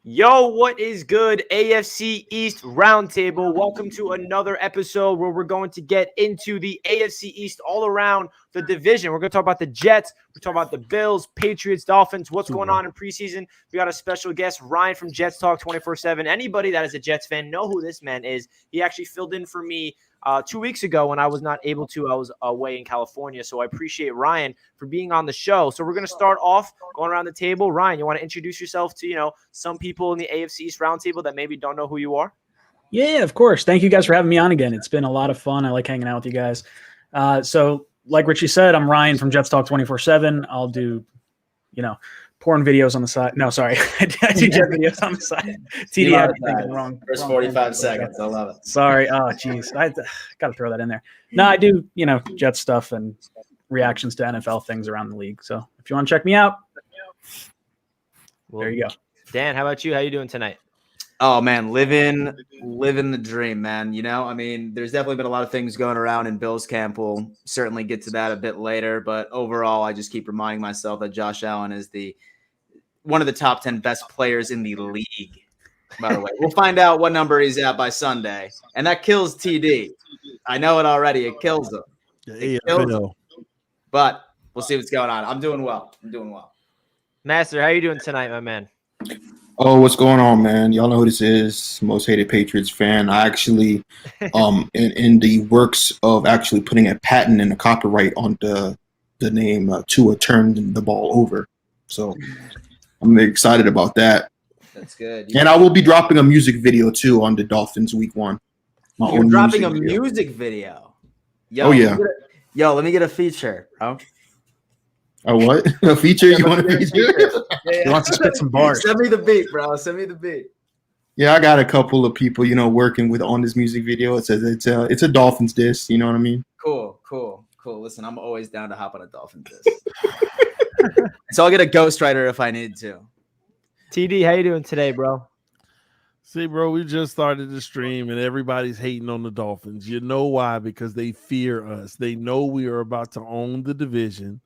Yo, what is good, AFC East Roundtable? Welcome to another episode where we're going to get into the AFC East all around the division. We're going to talk about the Jets. We're talking about the Bills, Patriots, Dolphins, what's going on in preseason. We got a special guest, Ryan from Jets Talk 24/7. Anybody that is a Jets fan know who this man is. He actually filled in for me 2 weeks ago when I was not able to. I was away in California, so I appreciate Ryan for being on the show. So we're going to start off going around the table. Ryan, you want to introduce yourself to, some people in the AFC East Roundtable that maybe don't know who you are? Yeah, of course. Thank you guys for having me on again. It's been a lot of fun. I like hanging out with you guys. So like Richie said, I'm Ryan from Jets Talk 24/7. I'll do, porn videos on the side. No, sorry. I do Jet videos on the side. TD, I think I'm wrong. First 45 seconds. I love it. Sorry. Oh, geez. I got to throw that in there. No, I do, Jet stuff and reactions to NFL things around the league. So if you want to check me out, there you go. Dan, how about you? How you doing tonight? Oh, man, living the dream, man. There's definitely been a lot of things going around in Bills camp. We'll certainly get to that a bit later. But overall, I just keep reminding myself that Josh Allen is one of the top 10 best players in the league, by the way. We'll find out what number he's at by Sunday. And that kills TD. I know it already. It kills him. It kills him. But we'll see what's going on. I'm doing well. Master, how you doing tonight, my man? Oh, what's going on, man? Y'all know who this is. Most hated Patriots fan. I actually, in the works of actually putting a patent and a copyright on the name Tua turned the ball over. So I'm excited about that. That's good. And I will be dropping a music video too on the Dolphins week 1. You're dropping a music video. Yo, oh yeah. Let me get a feature, bro. A what? A feature? You want a feature? He wants to spit some bars. Send me the beat, bro. Send me the beat. Yeah, I got a couple of people, working on this music video. It says it's a Dolphins diss. You know what I mean? Cool. Listen, I'm always down to hop on a Dolphins diss. So I'll get a ghostwriter if I need to. TD, how you doing today, bro? See, bro, we just started the stream and everybody's hating on the Dolphins. You know why? Because they fear us. They know we are about to own the division.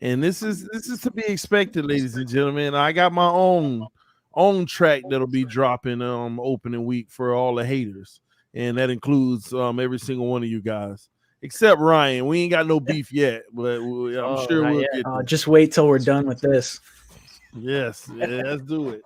And this is to be expected, ladies and gentlemen. I got my own track that'll be dropping opening week for all the haters, and that includes every single one of you guys, except Ryan. We ain't got no beef yet, but I'm sure we'll get there. Just wait till we're done with this. Yes, let's do it.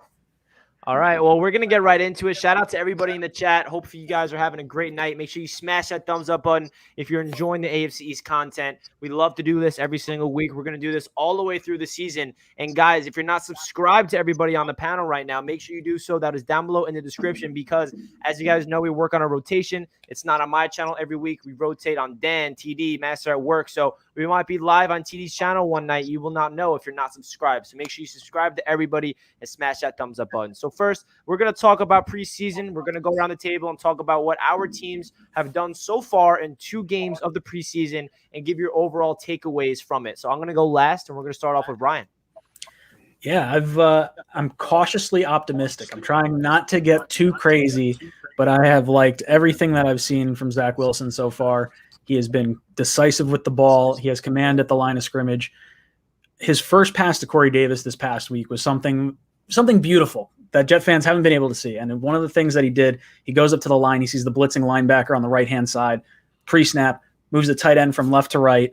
All right, well, we're going to get right into it. Shout out to everybody in the chat. Hopefully you guys are having a great night. Make sure you smash that thumbs up button if you're enjoying the AFC East content. We love to do this every single week. We're going to do this all the way through the season. And, guys, if you're not subscribed to everybody on the panel right now, make sure you do so. That is down below in the description because, as you guys know, we work on a rotation. It's not on my channel every week. We rotate on Dan, TD, Master at work. So we might be live on TD's channel one night. You will not know if you're not subscribed. So make sure you subscribe to everybody and smash that thumbs up button. So first, we're going to talk about preseason. We're going to go around the table and talk about what our teams have done so far in 2 games of the preseason and give your overall takeaways from it. So I'm going to go last, and we're going to start off with Ryan. Yeah, I'm cautiously optimistic. I'm trying not to get too crazy, but I have liked everything that I've seen from Zach Wilson so far. He has been decisive with the ball. He has command at the line of scrimmage. His first pass to Corey Davis this past week was something beautiful that Jet fans haven't been able to see. And one of the things that he did, he goes up to the line. He sees the blitzing linebacker on the right-hand side, pre-snap, moves the tight end from left to right,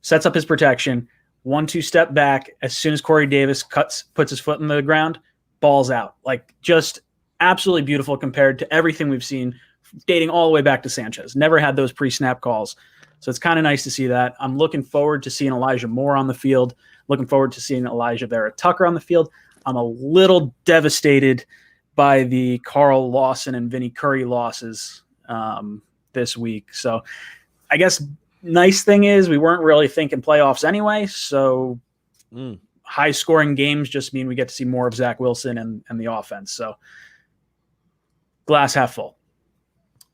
sets up his protection, 1-2 step back. As soon as Corey Davis puts his foot in the ground, ball's out. Like, just absolutely beautiful compared to everything we've seen dating all the way back to Sanchez. Never had those pre-snap calls. So it's kind of nice to see that. I'm looking forward to seeing Elijah Moore on the field, looking forward to seeing Elijah Vera-Tucker on the field. I'm a little devastated by the Carl Lawson and Vinny Curry losses this week. So I guess nice thing is we weren't really thinking playoffs anyway. So high-scoring games just mean we get to see more of Zach Wilson and the offense. So glass half full.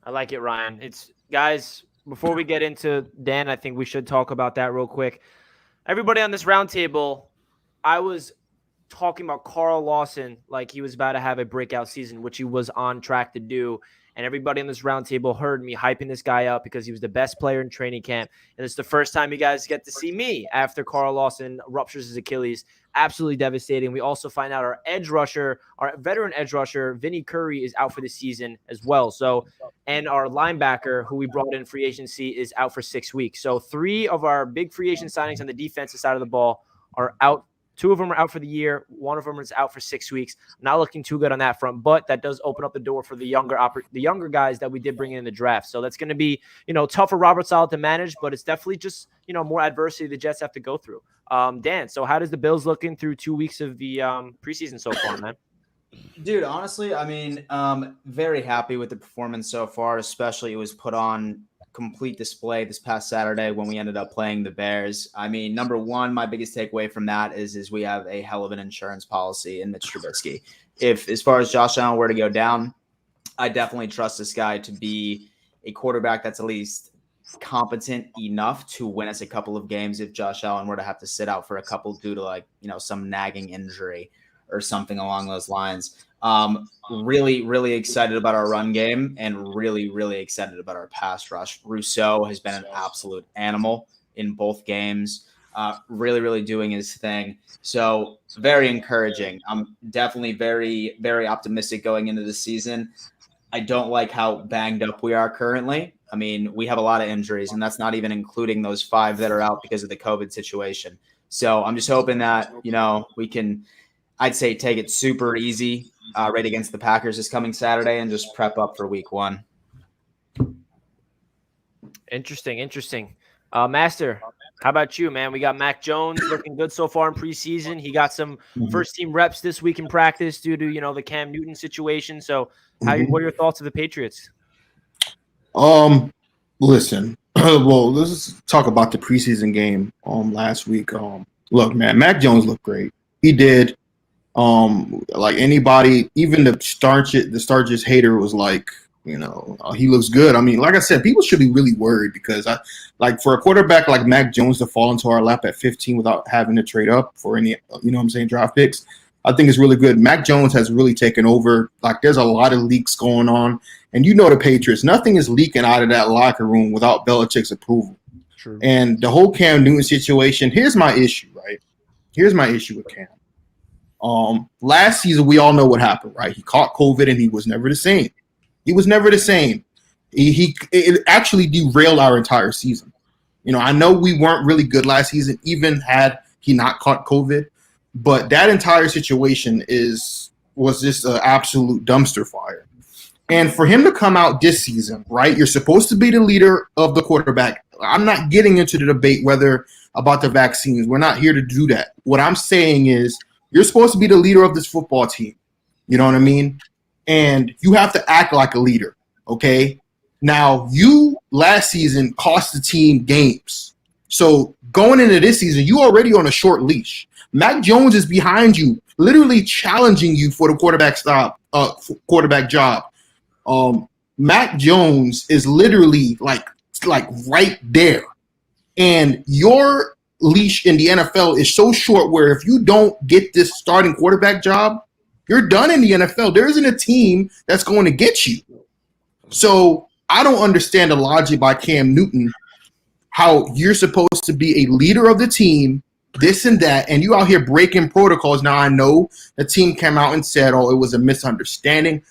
I like it, Ryan. Guys, before we get into Dan, I think we should talk about that real quick. Everybody on this roundtable, I was talking about Carl Lawson like he was about to have a breakout season, which he was on track to do. And everybody on this roundtable heard me hyping this guy up because he was the best player in training camp. And it's the first time you guys get to see me after Carl Lawson ruptures his Achilles. Absolutely devastating. We also find out our veteran edge rusher, Vinny Curry, is out for the season as well. So, and our linebacker, who we brought in free agency, is out for 6 weeks. So 3 of our big free agent signings on the defensive side of the ball are out. 2 of them are out for the year. 1 of them is out for 6 weeks. Not looking too good on that front, but that does open up the door for the younger guys that we did bring in the draft. So that's going to be, tough for Robert Saleh to manage, but it's definitely just, more adversity the Jets have to go through. Dan, so how does the Bills looking through 2 weeks of the preseason so far, man? Dude, honestly, I mean, very happy with the performance so far, especially it was put on complete display this past Saturday when we ended up playing the Bears. I mean, number one, my biggest takeaway from that is we have a hell of an insurance policy in Mitch Trubisky. If, as far as Josh Allen were to go down, I definitely trust this guy to be a quarterback that's at least competent enough to win us a couple of games if Josh Allen were to have to sit out for a couple due to some nagging injury or something along those lines. Really, really excited about our run game and really, really excited about our pass rush. Rousseau has been an absolute animal in both games, really, really doing his thing. So very encouraging. I'm definitely very, very optimistic going into the season. I don't like how banged up we are currently. I mean, we have a lot of injuries, and that's not even including those 5 that are out because of the COVID situation. So I'm just hoping that, we can, I'd say, take it super easy right against the Packers this coming Saturday and just prep up for week 1. Interesting. Master, how about you, man? We got Mac Jones looking good so far in preseason. He got some first team reps this week in practice due to, the Cam Newton situation. So what are your thoughts of the Patriots? Listen, well, let's talk about the preseason game last week. Look, man, Mac Jones looked great. He did. Like anybody, even the starches hater was like, he looks good. I mean, like I said, people should be really worried because for a quarterback like Mac Jones to fall into our lap at 15 without having to trade up for any, draft picks, I think is really good. Mac Jones has really taken over. Like, there's a lot of leaks going on, and the Patriots, nothing is leaking out of that locker room without Belichick's approval. True. And the whole Cam Newton situation, here's my issue, right? Here's my issue with Cam. Last season, we all know what happened, right? He caught COVID and he was never the same. It actually derailed our entire season. I know we weren't really good last season, even had he not caught COVID, but that entire situation was just an absolute dumpster fire. And for him to come out this season, right? You're supposed to be the leader of the quarterback. I'm not getting into the debate about the vaccines. We're not here to do that. What I'm saying is, you're supposed to be the leader of this football team. You know what I mean? And you have to act like a leader, okay? Now, you last season cost the team games. So going into this season, you already on a short leash. Mac Jones is behind you, literally challenging you for the quarterback job. Mac Jones is literally like right there. And your leash in the NFL is so short where if you don't get this starting quarterback job, you're done in the NFL. There isn't a team that's going to get you. So I don't understand the logic by Cam Newton, how you're supposed to be a leader of the team, this and that, and you out here breaking protocols. Now, I know the team came out and said, it was a misunderstanding.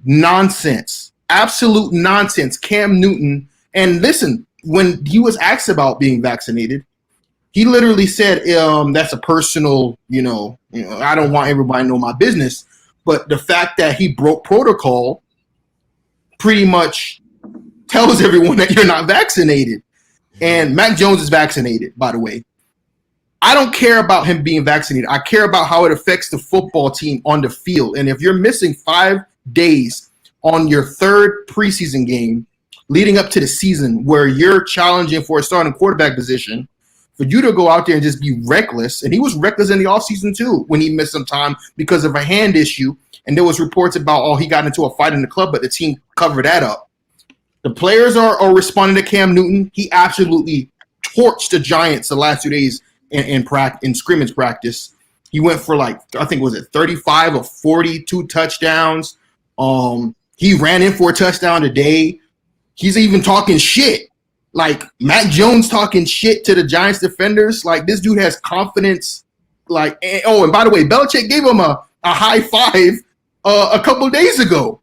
Nonsense. Absolute nonsense. Cam Newton. And listen, when he was asked about being vaccinated, he literally said, that's a personal, I don't want everybody to know my business. But the fact that he broke protocol pretty much tells everyone that you're not vaccinated. And Mac Jones is vaccinated, by the way. I don't care about him being vaccinated. I care about how it affects the football team on the field. And if you're missing 5 days on your 3rd preseason game leading up to the season where you're challenging for a starting quarterback position, for you to go out there and just be reckless, and he was reckless in the offseason too when he missed some time because of a hand issue, and there was reports about, he got into a fight in the club, but the team covered that up. The players are responding to Cam Newton. He absolutely torched the Giants the last 2 days in scrimmage practice. He went for like, I think, was it 35 or 42 touchdowns? He ran in for a touchdown today. He's even talking shit. Like Mac Jones talking shit to the Giants defenders. Like this dude has confidence. Like, and by the way, Belichick gave him a high five a couple of days ago.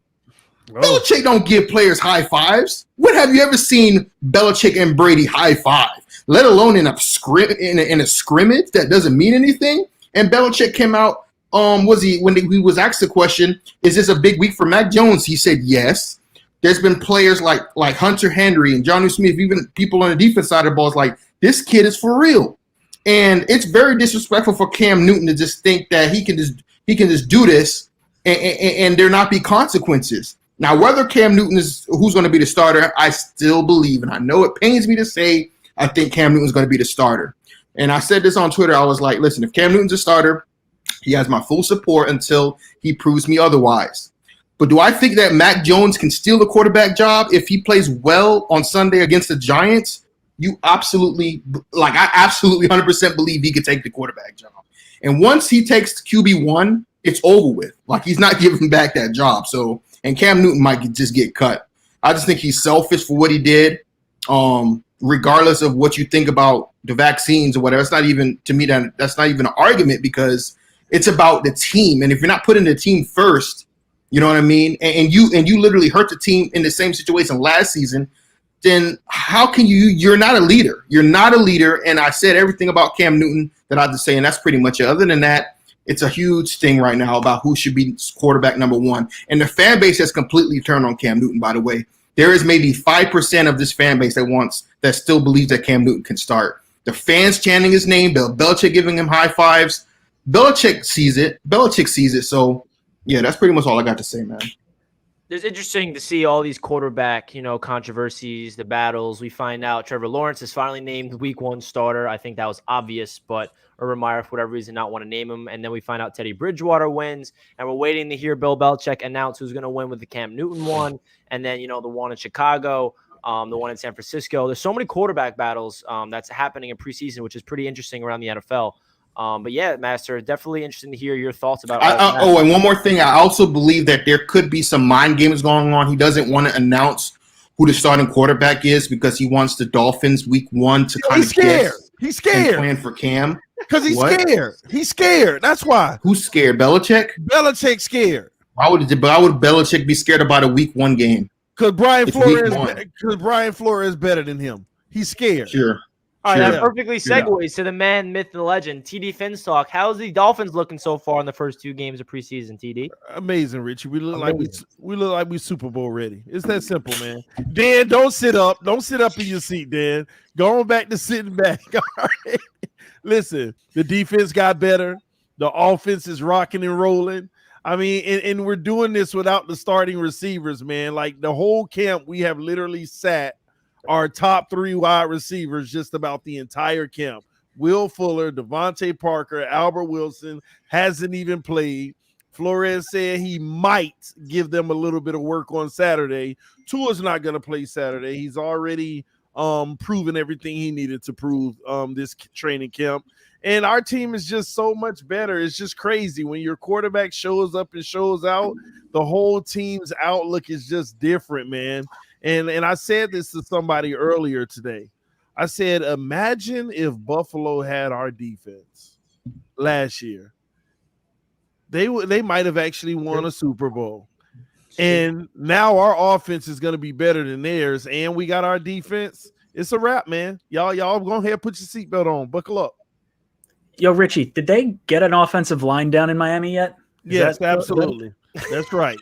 Oh. Belichick don't give players high fives. When have you ever seen Belichick and Brady high five? Let alone in a scrimmage that doesn't mean anything. And Belichick came out. When he was asked the question, "Is this a big week for Mac Jones?" He said, "Yes." There's been players like Hunter Henry and Jonnu Smith, even people on the defense side of the ball, is like, this kid is for real. And it's very disrespectful for Cam Newton to just think that he can just do this and there not be consequences. Now, whether Cam Newton is who's going to be the starter, I still believe, and I know it pains me to say, I think Cam Newton's going to be the starter. And I said this on Twitter. I was like, listen, if Cam Newton's a starter, he has my full support until he proves me otherwise. But do I think that Mac Jones can steal the quarterback job if he plays well on Sunday against the Giants? I absolutely 100% believe he could take the quarterback job. And once he takes QB1, it's over with. Like, he's not giving back that job. So, and Cam Newton might just get cut. I just think he's selfish for what he did. Regardless of what you think about the vaccines or whatever, it's not even, to me, that's not even an argument because it's about the team. And if you're not putting the team first, you know what I mean? And you literally hurt the team in the same situation last season, then how can you're not a leader. You're not a leader. And I said everything about Cam Newton that I had to say, and that's pretty much it. Other than that, it's a huge thing right now about who should be quarterback number one. And the fan base has completely turned on Cam Newton, by the way. There is maybe 5% of this fan base that still believes that Cam Newton can start. The fans chanting his name, Bill Belichick giving him high fives. Belichick sees it. So, yeah, that's pretty much all I got to say, man. It's interesting to see all these quarterback, controversies, the battles. We find out Trevor Lawrence is finally named Week 1 starter. I think that was obvious, but Urban Meyer, for whatever reason, not want to name him. And then we find out Teddy Bridgewater wins, and we're waiting to hear Bill Belichick announce who's going to win with the Cam Newton one, and then, the one in Chicago, the one in San Francisco. There's so many quarterback battles that's happening in preseason, which is pretty interesting around the NFL. But yeah, Master, definitely interesting to hear your thoughts about all and one more thing. I also believe that there could be some mind games going on. He doesn't want to announce who the starting quarterback is because he wants the Dolphins Week 1 to kind of guess. He's scared. Plan for Cam. Because he's scared. He's scared. That's why. Who's scared? Belichick? Belichick's scared. Why would Belichick be scared about a Week 1 game? Because Brian Flores is better than him. He's scared. Sure. All right, that perfectly segues to the man, myth, and the legend, TD Finstock. How's the Dolphins looking so far in the first 2 games of preseason, TD? Amazing, Richie. We look like we Super Bowl ready. It's that simple, man. Dan, don't sit up. Don't sit up in your seat, Dan. Go on back to sitting back. All right. Listen, the defense got better. The offense is rocking and rolling. I mean, and we're doing this without the starting receivers, man. Like the whole camp, we have literally sat our top 3 wide receivers just about the entire camp. Will Fuller, Devontae Parker, Albert Wilson hasn't even played. Flores said he might give them a little bit of work on Saturday. Tua's not going to play Saturday. He's already proven everything he needed to prove this training camp. And our team is just so much better. It's just crazy. When your quarterback shows up and shows out, the whole team's outlook is just different, man. And I said this to somebody earlier today. I said, imagine if Buffalo had our defense last year. They might have actually won a Super Bowl. And now our offense is going to be better than theirs, and we got our defense. It's a wrap, man. Y'all go ahead and put your seatbelt on. Buckle up. Yo, Richie, did they get an offensive line down in Miami yet? Yes, absolutely. That's right.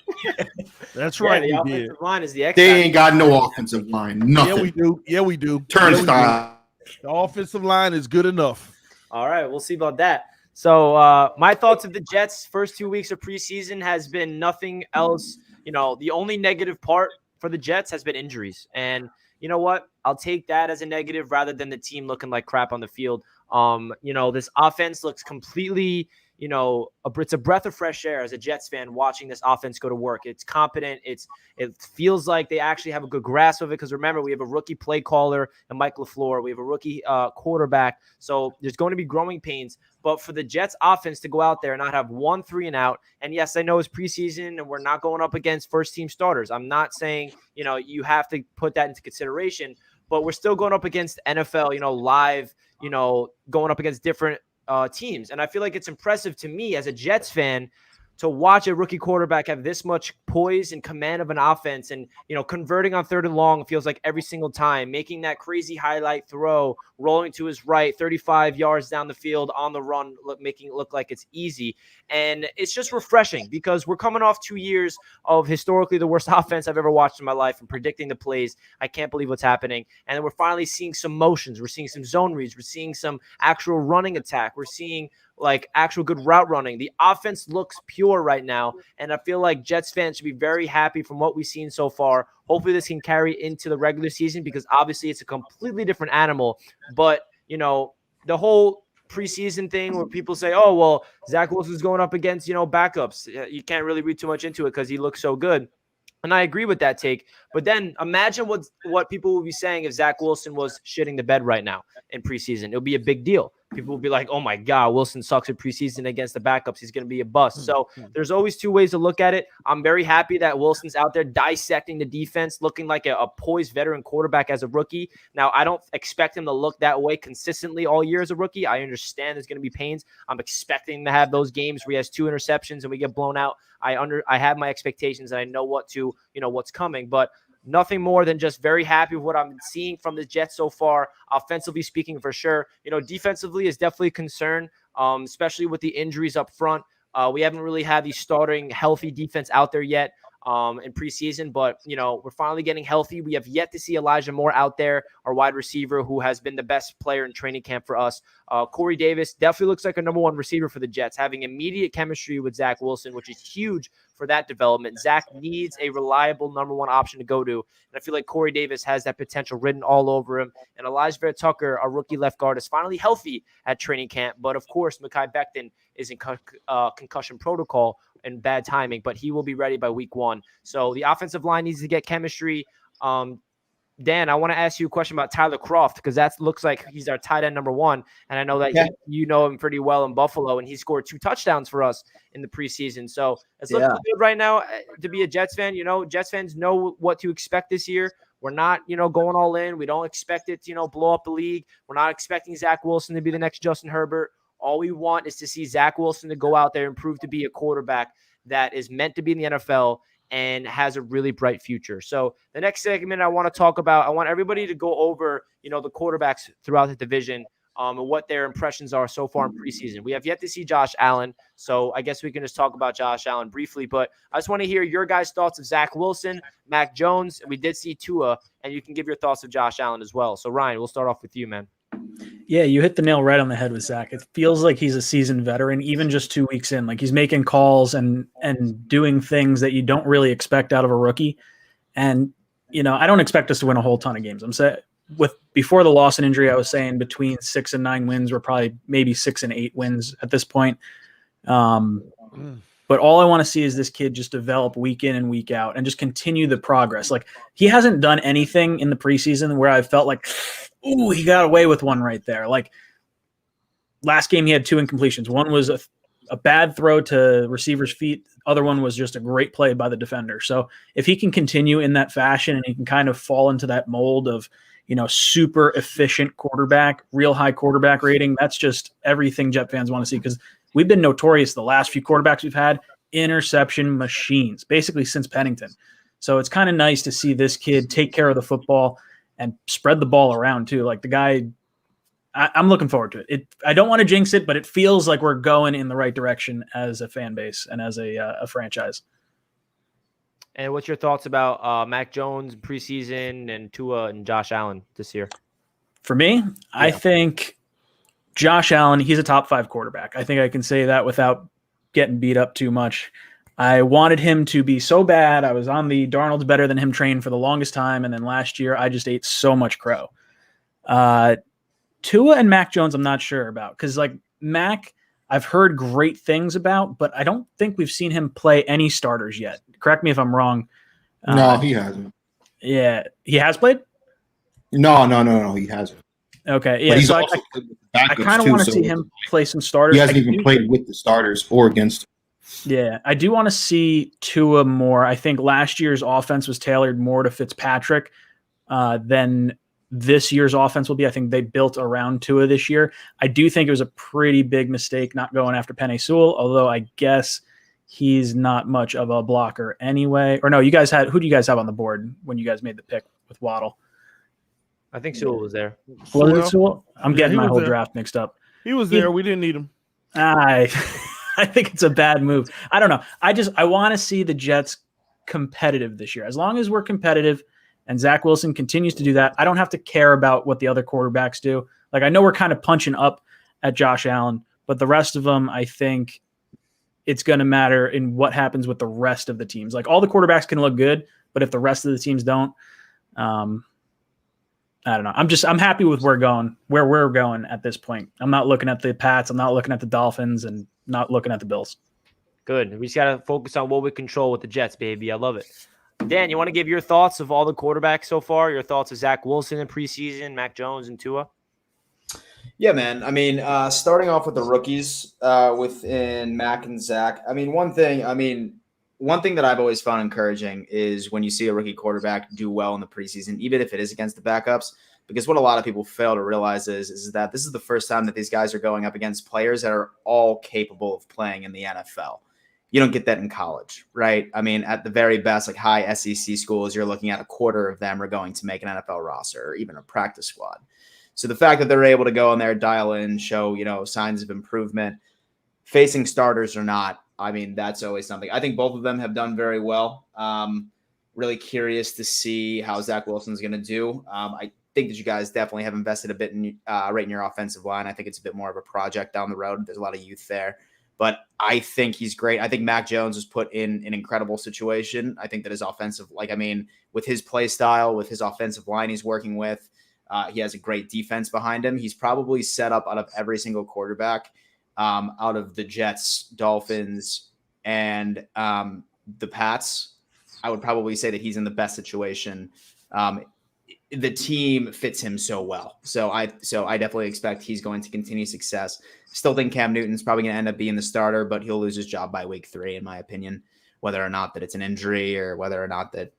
That's right. The offensive line is the X. They ain't got no offensive line. Nothing. Yeah, we do. Turnstile. The offensive line is good enough. All right, we'll see about that. So my thoughts of the Jets' first 2 weeks of preseason has been nothing else. The only negative part for the Jets has been injuries. And you know what? I'll take that as a negative rather than the team looking like crap on the field. This offense looks completely, it's a breath of fresh air as a Jets fan watching this offense go to work. It's competent. It feels like they actually have a good grasp of it because remember, we have a rookie play caller and Mike LaFleur. We have a rookie quarterback. So there's going to be growing pains. But for the Jets offense to go out there and not have 1 3 and out, and yes, I know it's preseason and we're not going up against first-team starters. I'm not saying, you have to put that into consideration, but we're still going up against NFL, live, going up against different teams. And I feel like it's impressive to me as a Jets fan to watch a rookie quarterback have this much poise and command of an offense and, converting on 3rd and long feels like every single time, making that crazy highlight throw, rolling to his right, 35 yards down the field on the run, making it look like it's easy. And it's just refreshing because we're coming off 2 years of historically the worst offense I've ever watched in my life and predicting the plays. I can't believe what's happening. And we're finally seeing some motions. We're seeing some zone reads. We're seeing some actual running attack. We're seeing like actual good route running. The offense looks pure right now, and I feel like Jets fans should be very happy from what we've seen so far. Hopefully this can carry into the regular season because obviously it's a completely different animal. But, the whole preseason thing where people say, oh, well, Zach Wilson's going up against, backups. You can't really read too much into it because he looks so good. And I agree with that take. But then imagine what people will be saying if Zach Wilson was shitting the bed right now in preseason. It'll be a big deal. People will be like, oh, my God, Wilson sucks at preseason against the backups. He's going to be a bust. So there's always 2 ways to look at it. I'm very happy that Wilson's out there dissecting the defense, looking like a poised veteran quarterback as a rookie. Now, I don't expect him to look that way consistently all year as a rookie. I understand there's going to be pains. I'm expecting to have those games where he has 2 interceptions and we get blown out. I have my expectations and I know what's coming. But nothing more than just very happy with what I'm seeing from the Jets so far, offensively speaking, for sure. Defensively is definitely a concern, especially with the injuries up front. We haven't really had the starting healthy defense out there yet in preseason, but, we're finally getting healthy. We have yet to see Elijah Moore out there, our wide receiver, who has been the best player in training camp for us. Corey Davis definitely looks like a number 1 receiver for the Jets, having immediate chemistry with Zach Wilson, which is huge for that development. Zach needs a reliable number 1 option to go to. And I feel like Corey Davis has that potential written all over him. And Elijah Vera Tucker, a rookie left guard, is finally healthy at training camp. But of course, Mekhi Becton is in concussion protocol and bad timing, but he will be ready by week 1. So the offensive line needs to get chemistry. Dan, I want to ask you a question about Tyler Kroft because that looks like he's our tight end number 1. And I know that you know him pretty well in Buffalo, and he scored 2 touchdowns for us in the preseason. So it's looking good right now to be a Jets fan. Jets fans know what to expect this year. We're not, going all in. We don't expect it to, blow up the league. We're not expecting Zach Wilson to be the next Justin Herbert. All we want is to see Zach Wilson to go out there and prove to be a quarterback that is meant to be in the NFL and has a really bright future. So the next segment I want to talk about, I want everybody to go over, the quarterbacks throughout the division and what their impressions are so far in preseason. We have yet to see Josh Allen, so I guess we can just talk about Josh Allen briefly, but I just want to hear your guys' thoughts of Zach Wilson, Mac Jones, and we did see Tua, and you can give your thoughts of Josh Allen as well. So Ryan, we'll start off with you, man. Yeah, you hit the nail right on the head with Zach. It feels like he's a seasoned veteran, even just 2 weeks in. Like he's making calls and doing things that you don't really expect out of a rookie. And, I don't expect us to win a whole ton of games. I'm saying before the loss and injury, I was saying between 6 and 9 wins. We're probably maybe 6 and 8 wins at this point. But all I want to see is this kid just develop week in and week out and just continue the progress. Like he hasn't done anything in the preseason where I felt like, ooh, he got away with one right there. Like last game, he had 2 incompletions. One was a bad throw to receiver's feet. Other one was just a great play by the defender. So if he can continue in that fashion and he can kind of fall into that mold of, super efficient quarterback, real high quarterback rating, that's just everything Jet fans want to see because we've been notorious the last few quarterbacks we've had, interception machines, basically since Pennington. So it's kind of nice to see this kid take care of the football and spread the ball around too. Like the guy, I'm looking forward to it. I don't want to jinx it, but it feels like we're going in the right direction as a fan base and as a franchise. And what's your thoughts about Mac Jones preseason and Tua and Josh Allen this year? For me, I think Josh Allen, he's a top 5 quarterback. I think I can say that without getting beat up too much. I wanted him to be so bad. I was on the Darnold's better than him train for the longest time. And then last year, I just ate so much crow. Tua and Mac Jones, I'm not sure about. Because, like, Mac, I've heard great things about, but I don't think we've seen him play any starters yet. Correct me if I'm wrong. No, he hasn't. Yeah, he has played? No, he hasn't. Okay, yeah. But he's So also played with the backups I kind of want to see him play some starters. He hasn't even played with the starters or against them. Yeah, I do want to see Tua more. I think last year's offense was tailored more to Fitzpatrick than this year's offense will be. I think they built around Tua this year. I do think it was a pretty big mistake not going after Penei Sewell, although I guess he's not much of a blocker anyway. Or no, who do you guys have on the board when you guys made the pick with Waddle? I think Sewell was there. Was it Sewell? I'm getting my whole draft mixed up. He was there. We didn't need him. I think it's a bad move. I don't know. I want to see the Jets competitive this year. As long as we're competitive and Zach Wilson continues to do that, I don't have to care about what the other quarterbacks do. Like, I know we're kind of punching up at Josh Allen, but the rest of them, I think it's going to matter in what happens with the rest of the teams. Like, all the quarterbacks can look good, but if the rest of the teams don't, I don't know. I'm happy with where we're going at this point. I'm not looking at the Pats. I'm not looking at the Dolphins and not looking at the Bills. Good. We just got to focus on what we control with the Jets, baby. I love it. Dan, you want to give your thoughts of all the quarterbacks so far? Your thoughts of Zach Wilson in preseason, Mac Jones, and Tua? Yeah, man. I mean, starting off with the rookies within Mac and Zach. I mean, one thing that I've always found encouraging is when you see a rookie quarterback do well in the preseason, even if it is against the backups, because what a lot of people fail to realize is that this is the first time that these guys are going up against players that are all capable of playing in the NFL. You don't get that in college, right? I mean, at the very best, like high SEC schools, you're looking at a quarter of them are going to make an NFL roster or even a practice squad. So the fact that they're able to go in there, dial in, show, signs of improvement, facing starters or not, I mean, that's always something. I think both of them have done very well. Really curious to see how Zach Wilson's going to do. I think that you guys definitely have invested a bit in right in your offensive line. I think it's a bit more of a project down the road. There's a lot of youth there, but I think he's great. I think Mac Jones was put in an incredible situation. I think that his offensive, with his play style, with his offensive line he's working with, he has a great defense behind him. He's probably set up out of every single quarterback out of the Jets, Dolphins, and the Pats. I would probably say that he's in the best situation. The team fits him so well. So I definitely expect he's going to continue success. Still think Cam Newton's probably going to end up being the starter, but he'll lose his job by week 3, in my opinion, whether or not that it's an injury or whether or not that,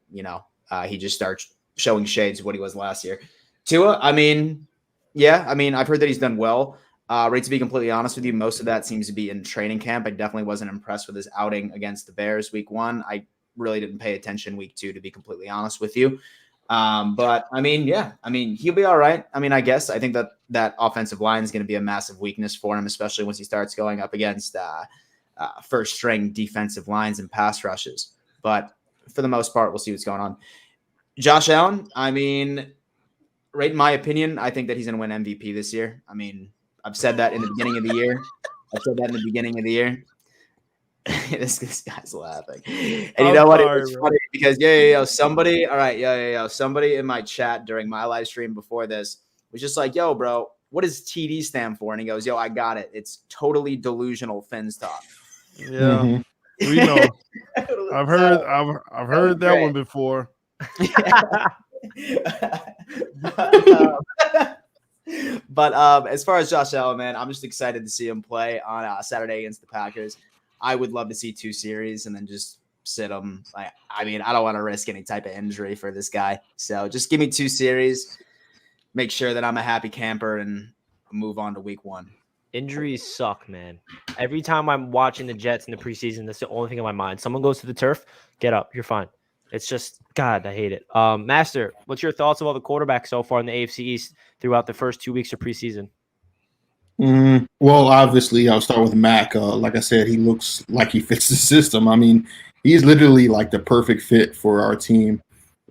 he just starts showing shades of what he was last year. Tua, I've heard that he's done well. Right, to be completely honest with you, most of that seems to be in training camp. I definitely wasn't impressed with his outing against the Bears week 1. I really didn't pay attention week 2, to be completely honest with you. But he'll be all right. I guess I think that offensive line is going to be a massive weakness for him, especially once he starts going up against first string defensive lines and pass rushes. But for the most part, we'll see what's going on. Josh Allen, right in my opinion, I think that he's going to win MVP this year. I've said that in the beginning of the year. This guy's laughing. And you know what? It was funny because somebody in my chat during my live stream before this was just like, yo, bro, what does TD stand for? And he goes, yo, I got it. It's totally delusional Fins talk. Yeah. We know. I've heard that one before. But as far as Josh Allen, man, I'm just excited to see him play on Saturday against the Packers. I would love to see 2 series and then just sit him. I don't want to risk any type of injury for this guy. So just give me 2 series, make sure that I'm a happy camper, and move on to week 1. Injuries suck, man. Every time I'm watching the Jets in the preseason, that's the only thing on my mind. Someone goes to the turf, get up, you're fine. It's just, God, I hate it. Master, what's your thoughts of all the quarterbacks so far in the AFC East throughout the first 2 weeks of preseason? Well, obviously, I'll start with Mac. Like I said, he looks like he fits the system. He's literally like the perfect fit for our team.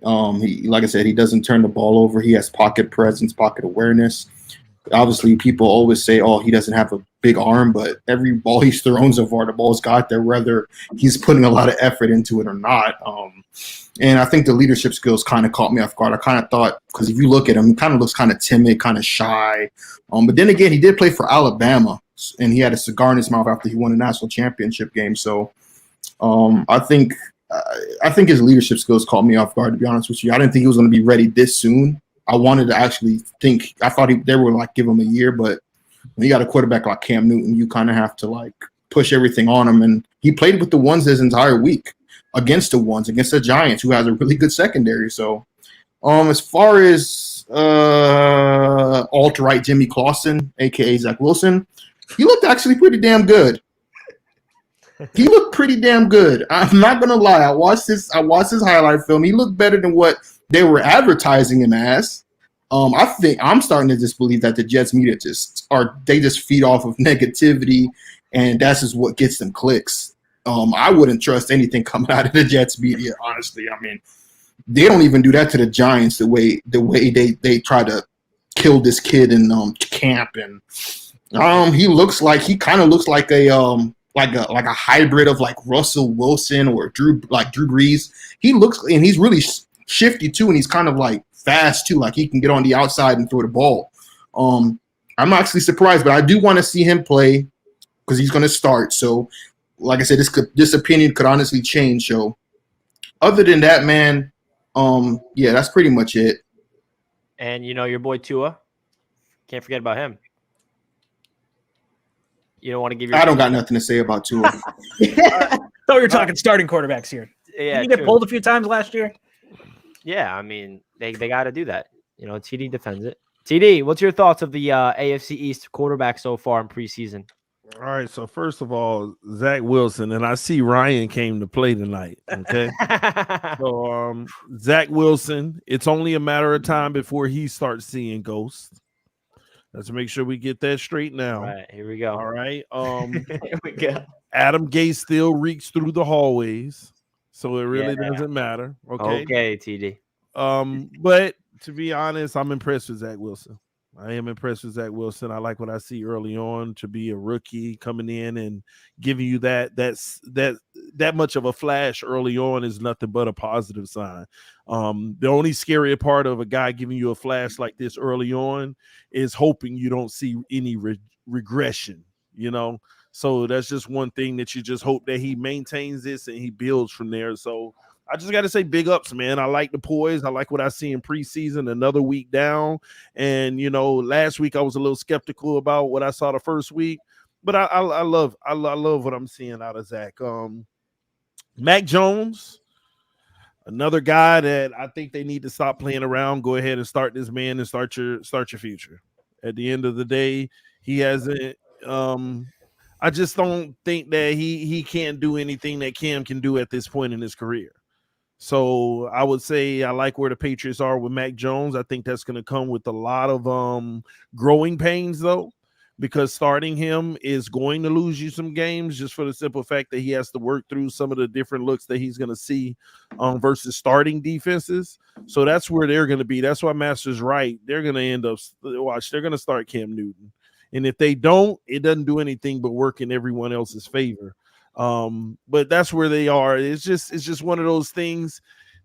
Like I said, he doesn't turn the ball over. He has pocket presence, pocket awareness. Obviously, people always say, oh, he doesn't have a big arm, but every ball he's thrown so far, the ball's got there, whether he's putting a lot of effort into it or not. And I think the leadership skills kind of caught me off guard. I kind of thought, because if you look at him, he kind of looks kind of timid, kind of shy. But then again, he did play for Alabama. and he had a cigar in his mouth after he won the national championship game. So I think his leadership skills caught me off guard, to be honest with you. I didn't think he was going to be ready this soon. I wanted to actually think – I thought they were like give him a year, but when you got a quarterback like Cam Newton, you kind of have to like push everything on him. And he played with the ones this entire week against the Giants, who has a really good secondary. So as far as alt-right Jimmy Clausen, a.k.a. Zach Wilson, he looked actually pretty damn good. He looked pretty damn good. I'm not going to lie. I watched his highlight film. He looked better than what they were advertising him as. I think I'm starting to just believe that the Jets media just feed off of negativity, and that's just what gets them clicks. I wouldn't trust anything coming out of the Jets media, honestly. I mean, they don't even do that to the Giants the way they try to kill this kid in camp, and he kind of looks like a hybrid of like Russell Wilson or Drew Brees. He looks, and he's really shifty too, and he's kind of like fast too. Like he can get on the outside and throw the ball. I'm actually surprised, but I do want to see him play because he's going to start. So, like I said, this opinion could honestly change. So, other than that, man, yeah, that's pretty much it. And your boy Tua, can't forget about him. You don't want to give your. I don't got nothing to say about Tua. So you're talking starting quarterbacks here. Yeah, did you get pulled a few times last year? Yeah, I mean they got to do that. TD defends it. TD, what's your thoughts of the AFC East quarterback so far in preseason? All right, so first of all, Zach Wilson, and I see Ryan came to play tonight. Okay, so Zach Wilson, it's only a matter of time before he starts seeing ghosts. Let's make sure we get that straight now. All right, here we go. All right, here we go. Adam Gase still reeks through the hallways, so it really doesn't matter. Okay, TD. But to be honest, I'm impressed with Zach Wilson. I am impressed with Zach Wilson. I like what I see early on to be a rookie coming in and giving you that much of a flash early on is nothing but a positive sign. The only scarier part of a guy giving you a flash like this early on is hoping you don't see any regression, So that's just one thing that you just hope that he maintains this and he builds from there. So I just got to say big ups, man. I like the poise. I like what I see in preseason, another week down. And, last week I was a little skeptical about what I saw the first week, but I love what I'm seeing out of Zach. Mac Jones, another guy that I think they need to stop playing around. Go ahead and start this man and start your future. At the end of the day, he hasn't I just don't think that he can't do anything that Cam can do at this point in his career. So I would say I like where the Patriots are with Mac Jones. I think that's going to come with a lot of growing pains, though, because starting him is going to lose you some games just for the simple fact that he has to work through some of the different looks that he's going to see versus starting defenses. So that's where they're going to be. That's why Master's right. They're going to end up they're going to start Cam Newton. And if they don't, it doesn't do anything but work in everyone else's favor. But that's where they are. It's just one of those things.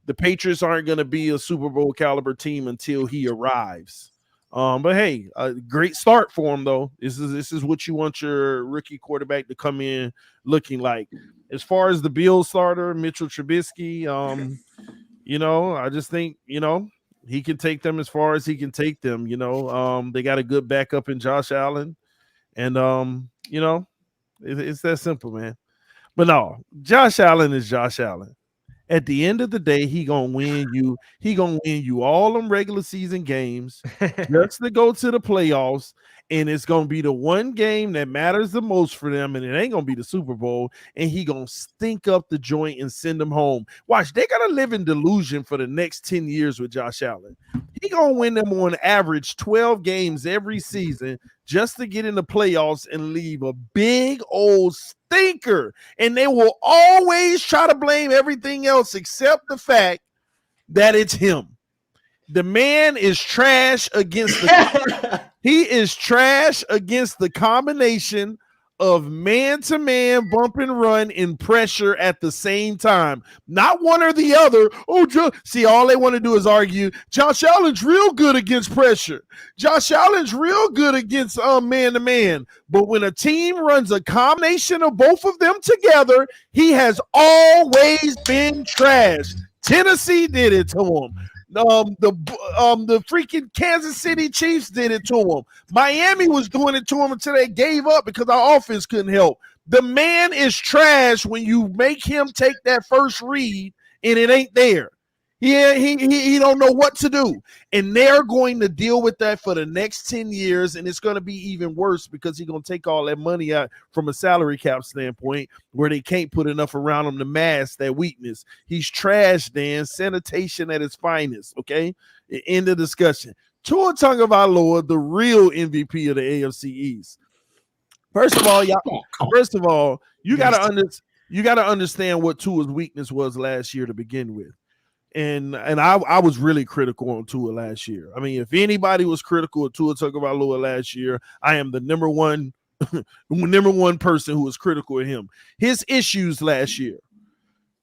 The Patriots aren't going to be a Super Bowl caliber team until he arrives. But hey, a great start for him though. This is what you want your rookie quarterback to come in looking like. As far as the Bills starter, Mitchell Trubisky, I just think, he can take them as far as he can take them. They got a good backup in Josh Allen, and it's that simple, man. But no, Josh Allen is Josh Allen. At the end of the day, he gonna win you. He gonna win you all them regular season games just to go to the playoffs, and it's gonna be the one game that matters the most for them, and it ain't gonna be the Super Bowl. And he gonna stink up the joint and send them home. Watch, they gotta live in delusion for the next 10 years with Josh Allen. He gonna win them on average 12 games every season just to get in the playoffs and leave a big old stinker. And they will always try to blame everything else except the fact that it's him. The man is trash against the he is trash against the combination of man-to-man bump and run and pressure at the same time. Not one or the other. See, all they want to do is argue, Josh Allen's real good against pressure. Josh Allen's real good against man-to-man. But when a team runs a combination of both of them together, he has always been trash. Tennessee did it to him. The freaking Kansas City Chiefs did it to him. Miami was doing it to him until they gave up because our offense couldn't help. The man is trash when you make him take that first read and it ain't there. He don't know what to do. And they're going to deal with that for the next 10 years, and it's going to be even worse because he's going to take all that money out from a salary cap standpoint where they can't put enough around him to mask that weakness. He's trash, Dan. Sanitation at its finest, okay? End of discussion. Tua Tagovailoa, the real MVP of the AFC East. First of all, you got to understand what Tua's weakness was last year to begin with. And I was really critical on Tua last year. I mean, if anybody was critical of Tua Tagovailoa last year, I am the number one person who was critical of him. His issues last year,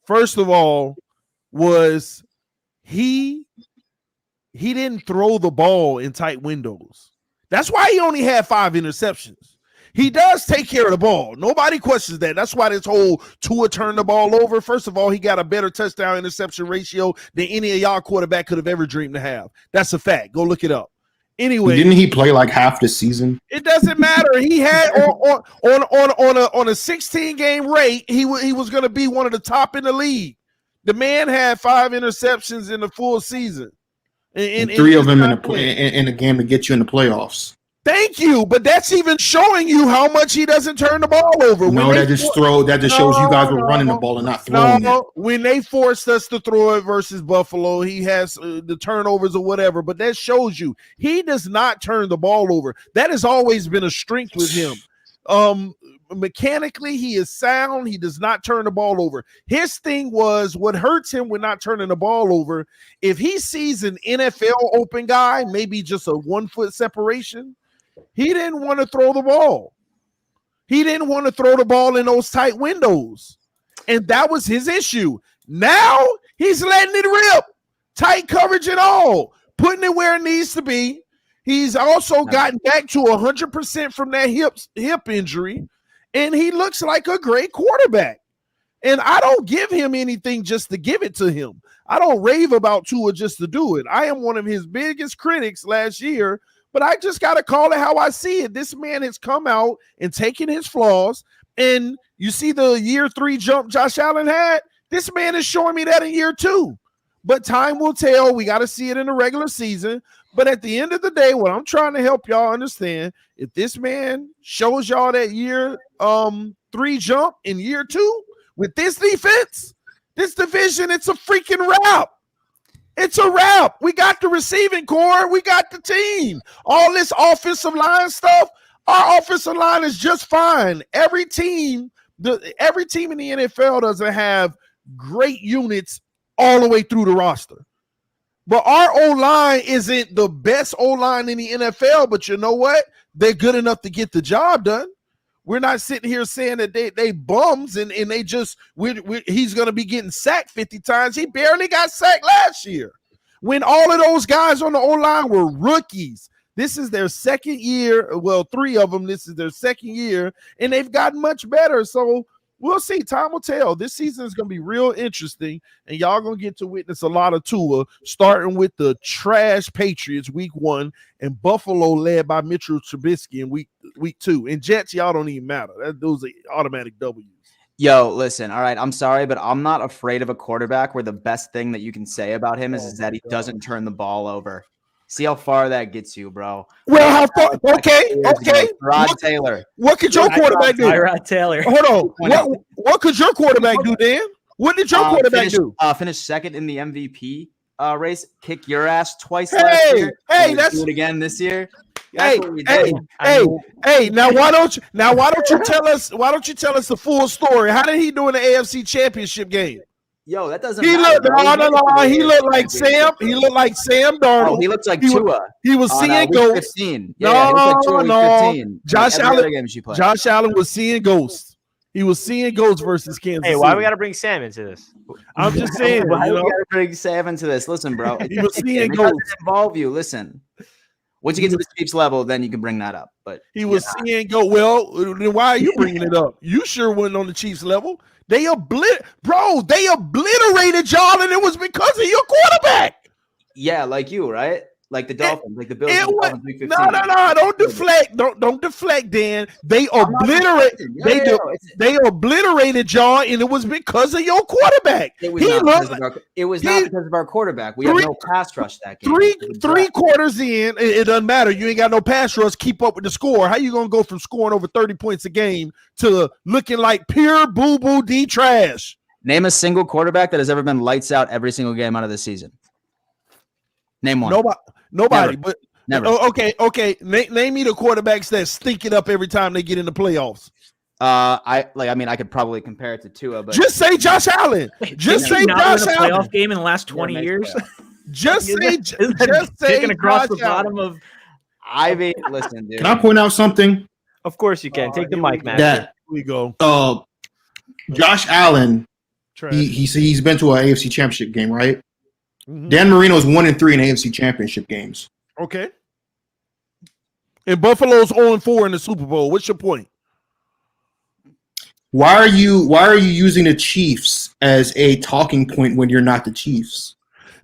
first of all, was he didn't throw the ball in tight windows. That's why he only had 5 interceptions. He does take care of the ball. Nobody questions that. That's why this whole Tua turned the ball over. First of all, he got a better touchdown interception ratio than any of y'all quarterback could have ever dreamed to have. That's a fact. Go look it up. Anyway, didn't he play like half the season? It doesn't matter. He had on a 16-game rate, he was going to be one of the top in the league. The man had 5 interceptions in the full season, and 3 of them in a game to get you in the playoffs. Thank you, but that's even showing you how much he doesn't turn the ball over. No, that just shows you guys were running the ball and not throwing it. When they forced us to throw it versus Buffalo, he has the turnovers or whatever, but that shows you he does not turn the ball over. That has always been a strength with him. Mechanically, he is sound. He does not turn the ball over. His thing was what hurts him with not turning the ball over. If he sees an NFL open guy, maybe just a 1-foot separation, he didn't want to throw the ball. He didn't want to throw the ball in those tight windows. And that was his issue. Now he's letting it rip. Tight coverage and all. Putting it where it needs to be. He's also gotten back to 100% from that hip injury. And he looks like a great quarterback. And I don't give him anything just to give it to him. I don't rave about Tua just to do it. I am one of his biggest critics last year. But I just got to call it how I see it. This man has come out and taken his flaws. And you see the year 3 jump Josh Allen had? This man is showing me that in year 2. But time will tell. We got to see it in the regular season. But at the end of the day, what I'm trying to help y'all understand, if this man shows y'all that year 3 jump in year 2 with this defense, this division, it's a freaking wrap. It's a wrap. We got the receiving core. We got the team. All this offensive line stuff, our offensive line is just fine. Every team in the NFL doesn't have great units all the way through the roster. But our O-line isn't the best O-line in the NFL, but you know what? They're good enough to get the job done. We're not sitting here saying that they bums and they just he's going to be getting sacked 50 times. He barely got sacked last year when all of those guys on the O-line were rookies. This is their second year. Well, 3 of them, this is their second year, and they've gotten much better. So we'll see. Time will tell. This season is going to be real interesting, and y'all going to get to witness a lot of Tua, starting with the trash Patriots week 1 and Buffalo led by Mitchell Trubisky in week 2. And Jets, y'all don't even matter. Those are automatic W's. Yo, listen, all right, I'm sorry, but I'm not afraid of a quarterback where the best thing that you can say about him is that he doesn't turn the ball over. See how far that gets you, bro. Well, how far? Okay. Rod Taylor. What could your quarterback do? Tyrod Taylor. Hold on. What could your quarterback do, Dan? What did your quarterback do? Finish second in the MVP race. Kick your ass twice last year. That's do it again this year. Hey. Now why don't you tell us? Why don't you tell us the full story? How did he do in the AFC Championship game? Yo, that doesn't He matter. looked no. He looked like Sam. He looked like Sam Darnold. Oh, he looks like Tua. He was on, seeing week ghosts. 15. Yeah, he looks like Tua week 15. Josh Like every Allen. other game she played. Josh Allen was seeing ghosts. He was seeing ghosts versus Kansas Hey, City. why we got to bring Sam into this? I'm just saying. Why you we know? gotta bring Sam into this? Listen, bro. He was seeing it doesn't ghosts. involve you. Listen. Once you get to the Chiefs level, then you can bring that up. But He was seeing go. Well, then why are you bringing it up? You sure wasn't on the Chiefs level. They obliterated y'all, and it was because of your quarterback. yeah, like you, right? Like the Dolphins, like the Bills. It and the was, Dolphins week 15. no, don't deflect. Don't deflect, Dan. They they obliterated y'all, and it was because of your quarterback. It was not because of our quarterback. We have no pass rush that game. Three quarters in, it doesn't matter. You ain't got no pass rush. Keep up with the score. How you gonna go from scoring over 30 points a game to looking like pure boo D trash? Name a single quarterback that has ever been lights out every single game out of the season. Name one. Nobody. Never. But Never. Okay. Name me the quarterbacks that stink it up every time they get in the playoffs. I could probably compare it to Tua, but Just say Josh Allen. Just say Josh a Allen. playoff game in the last 20 years. Just say Taken across the Josh Allen. bottom of. I mean, listen, dude. Can I point out something? Of course you can. Take the mic, man. That Here we go. Josh Allen, Trash. he's been to an AFC Championship game, right? Mhm. Dan Marino's 1-3 in AFC Championship games. Okay. And Buffalo's 0-4 in the Super Bowl. What's your point? Why are you using the Chiefs as a talking point when you're not the Chiefs?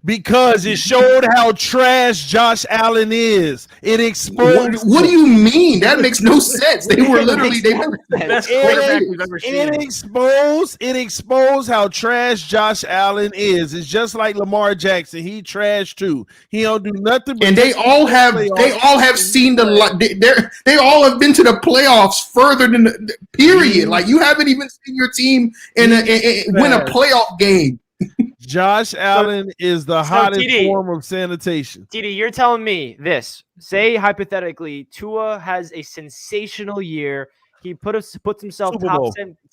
Because it showed how trash Josh Allen is. It exposed. What do you mean? That makes no sense. They were literally Best quarterback we've ever seen. It exposed how trash Josh Allen is. It's just like Lamar Jackson. He trash too. He don't do nothing. But and they all have seen they all have been to the playoffs further than the period. Like you haven't even seen your team win a playoff game. Josh Allen is the hottest TD, form of sanitation. TD, you're telling me this. Say, hypothetically, Tua has a sensational year. He puts himself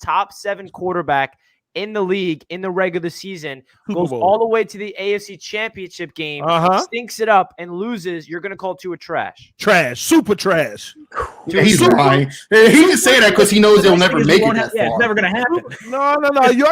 top seven quarterback in the league in the regular season, goes all the way to the AFC Championship game, stinks it up, and loses. You're going to call Tua trash. Trash. Super trash. He's lying. He can say that because he knows they'll never make it that far. It's never going to happen. No.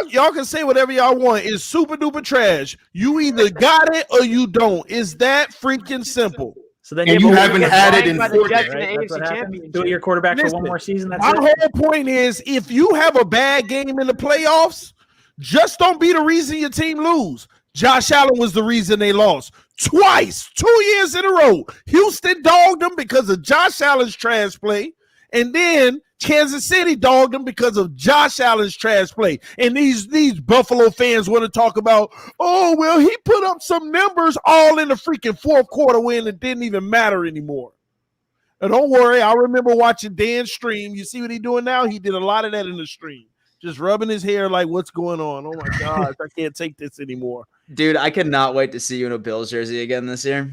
Y'all can say whatever y'all want. It's super duper trash. You either got it or you don't. It's that freaking simple. So then you haven't had it in 4 days. Do it your quarterback for one more season. That's my it. whole point is, if you have a bad game in the playoffs, just don't be the reason your team lose. Josh Allen was the reason they lost twice, 2 years in a row. Houston dogged them because of Josh Allen's trash play, and then Kansas City dogged them because of Josh Allen's trash play. And these Buffalo fans want to talk about, oh, well, he put up some numbers all in the freaking fourth quarter win that didn't even matter anymore. And don't worry, I remember watching Dan stream. You see what he's doing now? He did a lot of that in the stream. Just rubbing his hair like, what's going on? Oh, my gosh, I can't take this anymore. Dude, I cannot wait to see you in a Bills jersey again this year.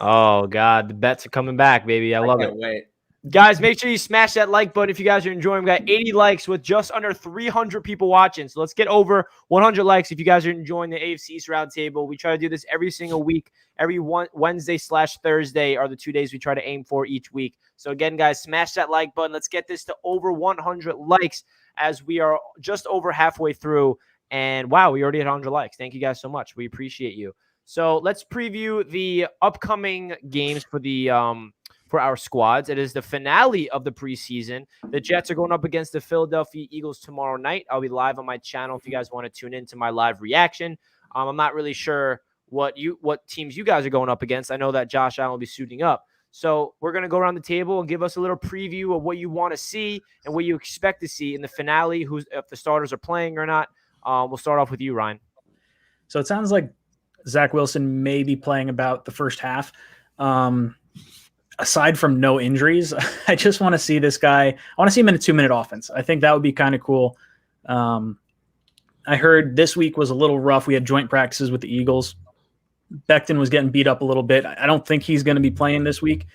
Oh, God. The bets are coming back, baby. I love it. Wait. Guys, make sure you smash that like button if you guys are enjoying. We got 80 likes with just under 300 people watching. So let's get over 100 likes if you guys are enjoying the AFC East Roundtable. We try to do this every single week. Every Wednesday/Thursday are the 2 days we try to aim for each week. So again, guys, smash that like button. Let's get this to over 100 likes as we are just over halfway through. And wow, we already had 100 likes. Thank you guys so much. We appreciate you. So let's preview the upcoming games for our squads. It is the finale of the preseason. The Jets are going up against the Philadelphia Eagles tomorrow night. I'll be live on my channel if you guys want to tune into my live reaction. I'm not really sure what teams you guys are going up against. I know that Josh Allen will be suiting up. So we're going to go around the table and give us a little preview of what you want to see and what you expect to see in the finale, if the starters are playing or not. We'll start off with you, Ryan. So it sounds like Zach Wilson may be playing about the first half. Aside from no injuries, I just want to see this guy. I want to see him in a 2-minute offense. I think that would be kind of cool. I heard this week was a little rough. We had joint practices with the Eagles. Becton was getting beat up a little bit. I don't think he's going to be playing this week.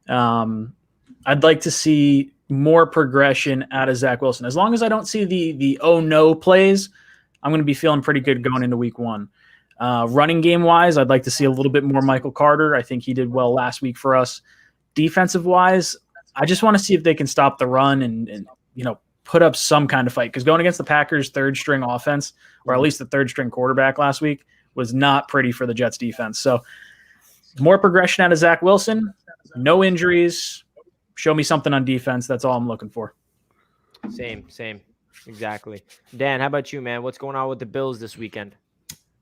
I'd like to see more progression out of Zach Wilson. As long as I don't see the oh no plays, I'm going to be feeling pretty good going into week 1. Running game wise, I'd like to see a little bit more Michael Carter. I think he did well last week for us. Defensive wise, I just want to see if they can stop the run and put up some kind of fight, because going against the Packers' third string offense, or at least the third string quarterback last week, was not pretty for the Jets defense. So more progression out of Zach Wilson, no injuries. Show me something on defense. That's all I'm looking for. Same. Exactly. Dan, how about you, man? What's going on with the Bills this weekend?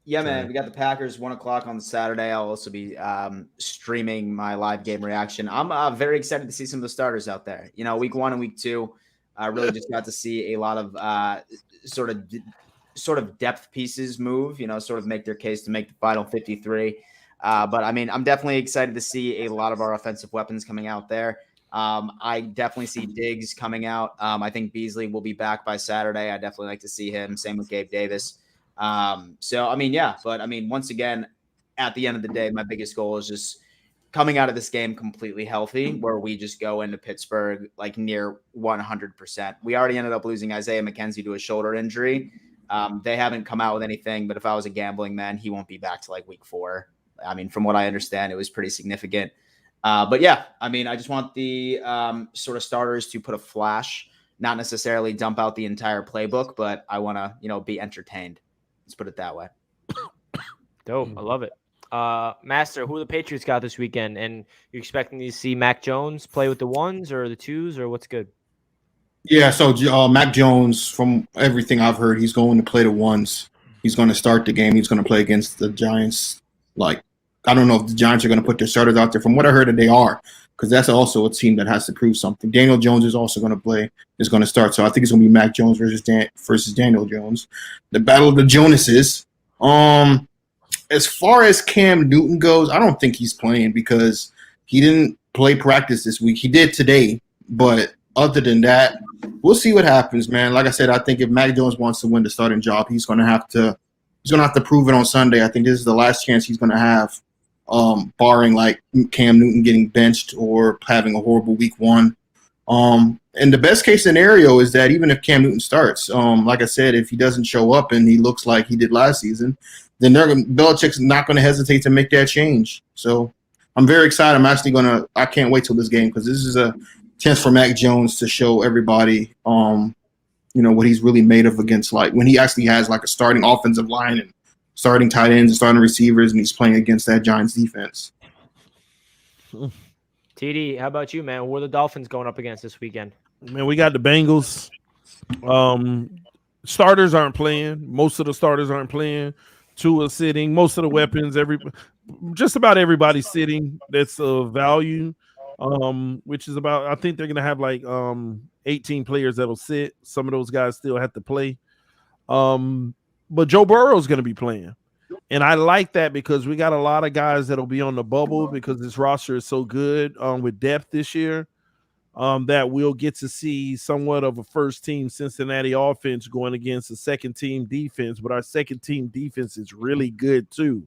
Yeah, man, we got the Packers 1:00 on Saturday. I'll also be streaming my live game reaction. I'm very excited to see some of the starters out there. Week 1 and week 2, I really just got to see a lot of sort of depth pieces move, sort of make their case to make the final 53. But I mean, I'm definitely excited to see a lot of our offensive weapons coming out there. I definitely see Diggs coming out. I think Beasley will be back by Saturday. I definitely like to see him. Same with Gabe Davis. So, I mean, yeah, but I mean, once again, at the end of the day, my biggest goal is just coming out of this game completely healthy, where we just go into Pittsburgh like near 100%. We already ended up losing Isaiah McKenzie to a shoulder injury. They haven't come out with anything, but if I was a gambling man, he won't be back to like week 4. I mean, from what I understand, it was pretty significant. But yeah, I mean, I just want the sort of starters to put a flash, not necessarily dump out the entire playbook, but I want to, be entertained. Let's put it that way. Dope. I love it. Master, who the Patriots got this weekend? And you expecting to see Mac Jones play with the 1s or the 2s, or what's good? Yeah, so Mac Jones, from everything I've heard, he's going to play the 1s. He's going to start the game. He's going to play against the Giants. Like, I don't know if the Giants are going to put their starters out there. From what I heard, that they are, because that's also a team that has to prove something. Daniel Jones is also going to play, is going to start. So I think it's going to be Mac Jones versus Daniel Jones. The battle of the Jonases. As far as Cam Newton goes, I don't think he's playing because he didn't play practice this week. He did today, but other than that, we'll see what happens, man. Like I said, I think if Mac Jones wants to win the starting job, he's going to have to prove it on Sunday. I think this is the last chance he's going to have, barring like Cam Newton getting benched or having a horrible week 1. And the best case scenario is that even if Cam Newton starts, like I said, if he doesn't show up and he looks like he did last season, then Belichick's not going to hesitate to make that change. So I'm very excited. I can't wait till this game, because this is a chance for Mac Jones to show everybody, what he's really made of against, like, when he actually has like a starting offensive line and starting tight ends and starting receivers, and he's playing against that Giants defense. TD, how about you, man? Who are the Dolphins going up against this weekend? Man, we got the Bengals. Starters aren't playing. Most of the starters aren't playing. 2 are sitting. Most of the weapons, just about everybody's sitting. That's of value, which is about, I think they're going to have like 18 players that'll sit. Some of those guys still have to play. But Joe Burrow is going to be playing. And I like that because we got a lot of guys that'll be on the bubble because this roster is so good with depth this year, that we'll get to see somewhat of a first-team Cincinnati offense going against a second-team defense. But our second-team defense is really good too.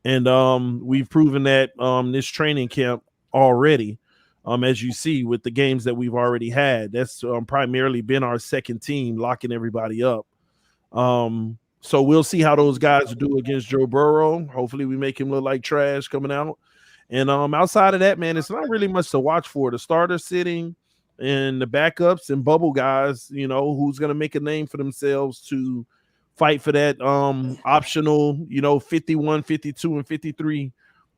And we've proven that this training camp already, as you see with the games that we've already had. That's primarily been our second team locking everybody up. So we'll see how those guys do against Joe Burrow. Hopefully we make him look like trash coming out. And outside of that, man, it's not really much to watch for. The starters sitting and the backups and bubble guys, who's going to make a name for themselves to fight for that optional, 51, 52, and 53,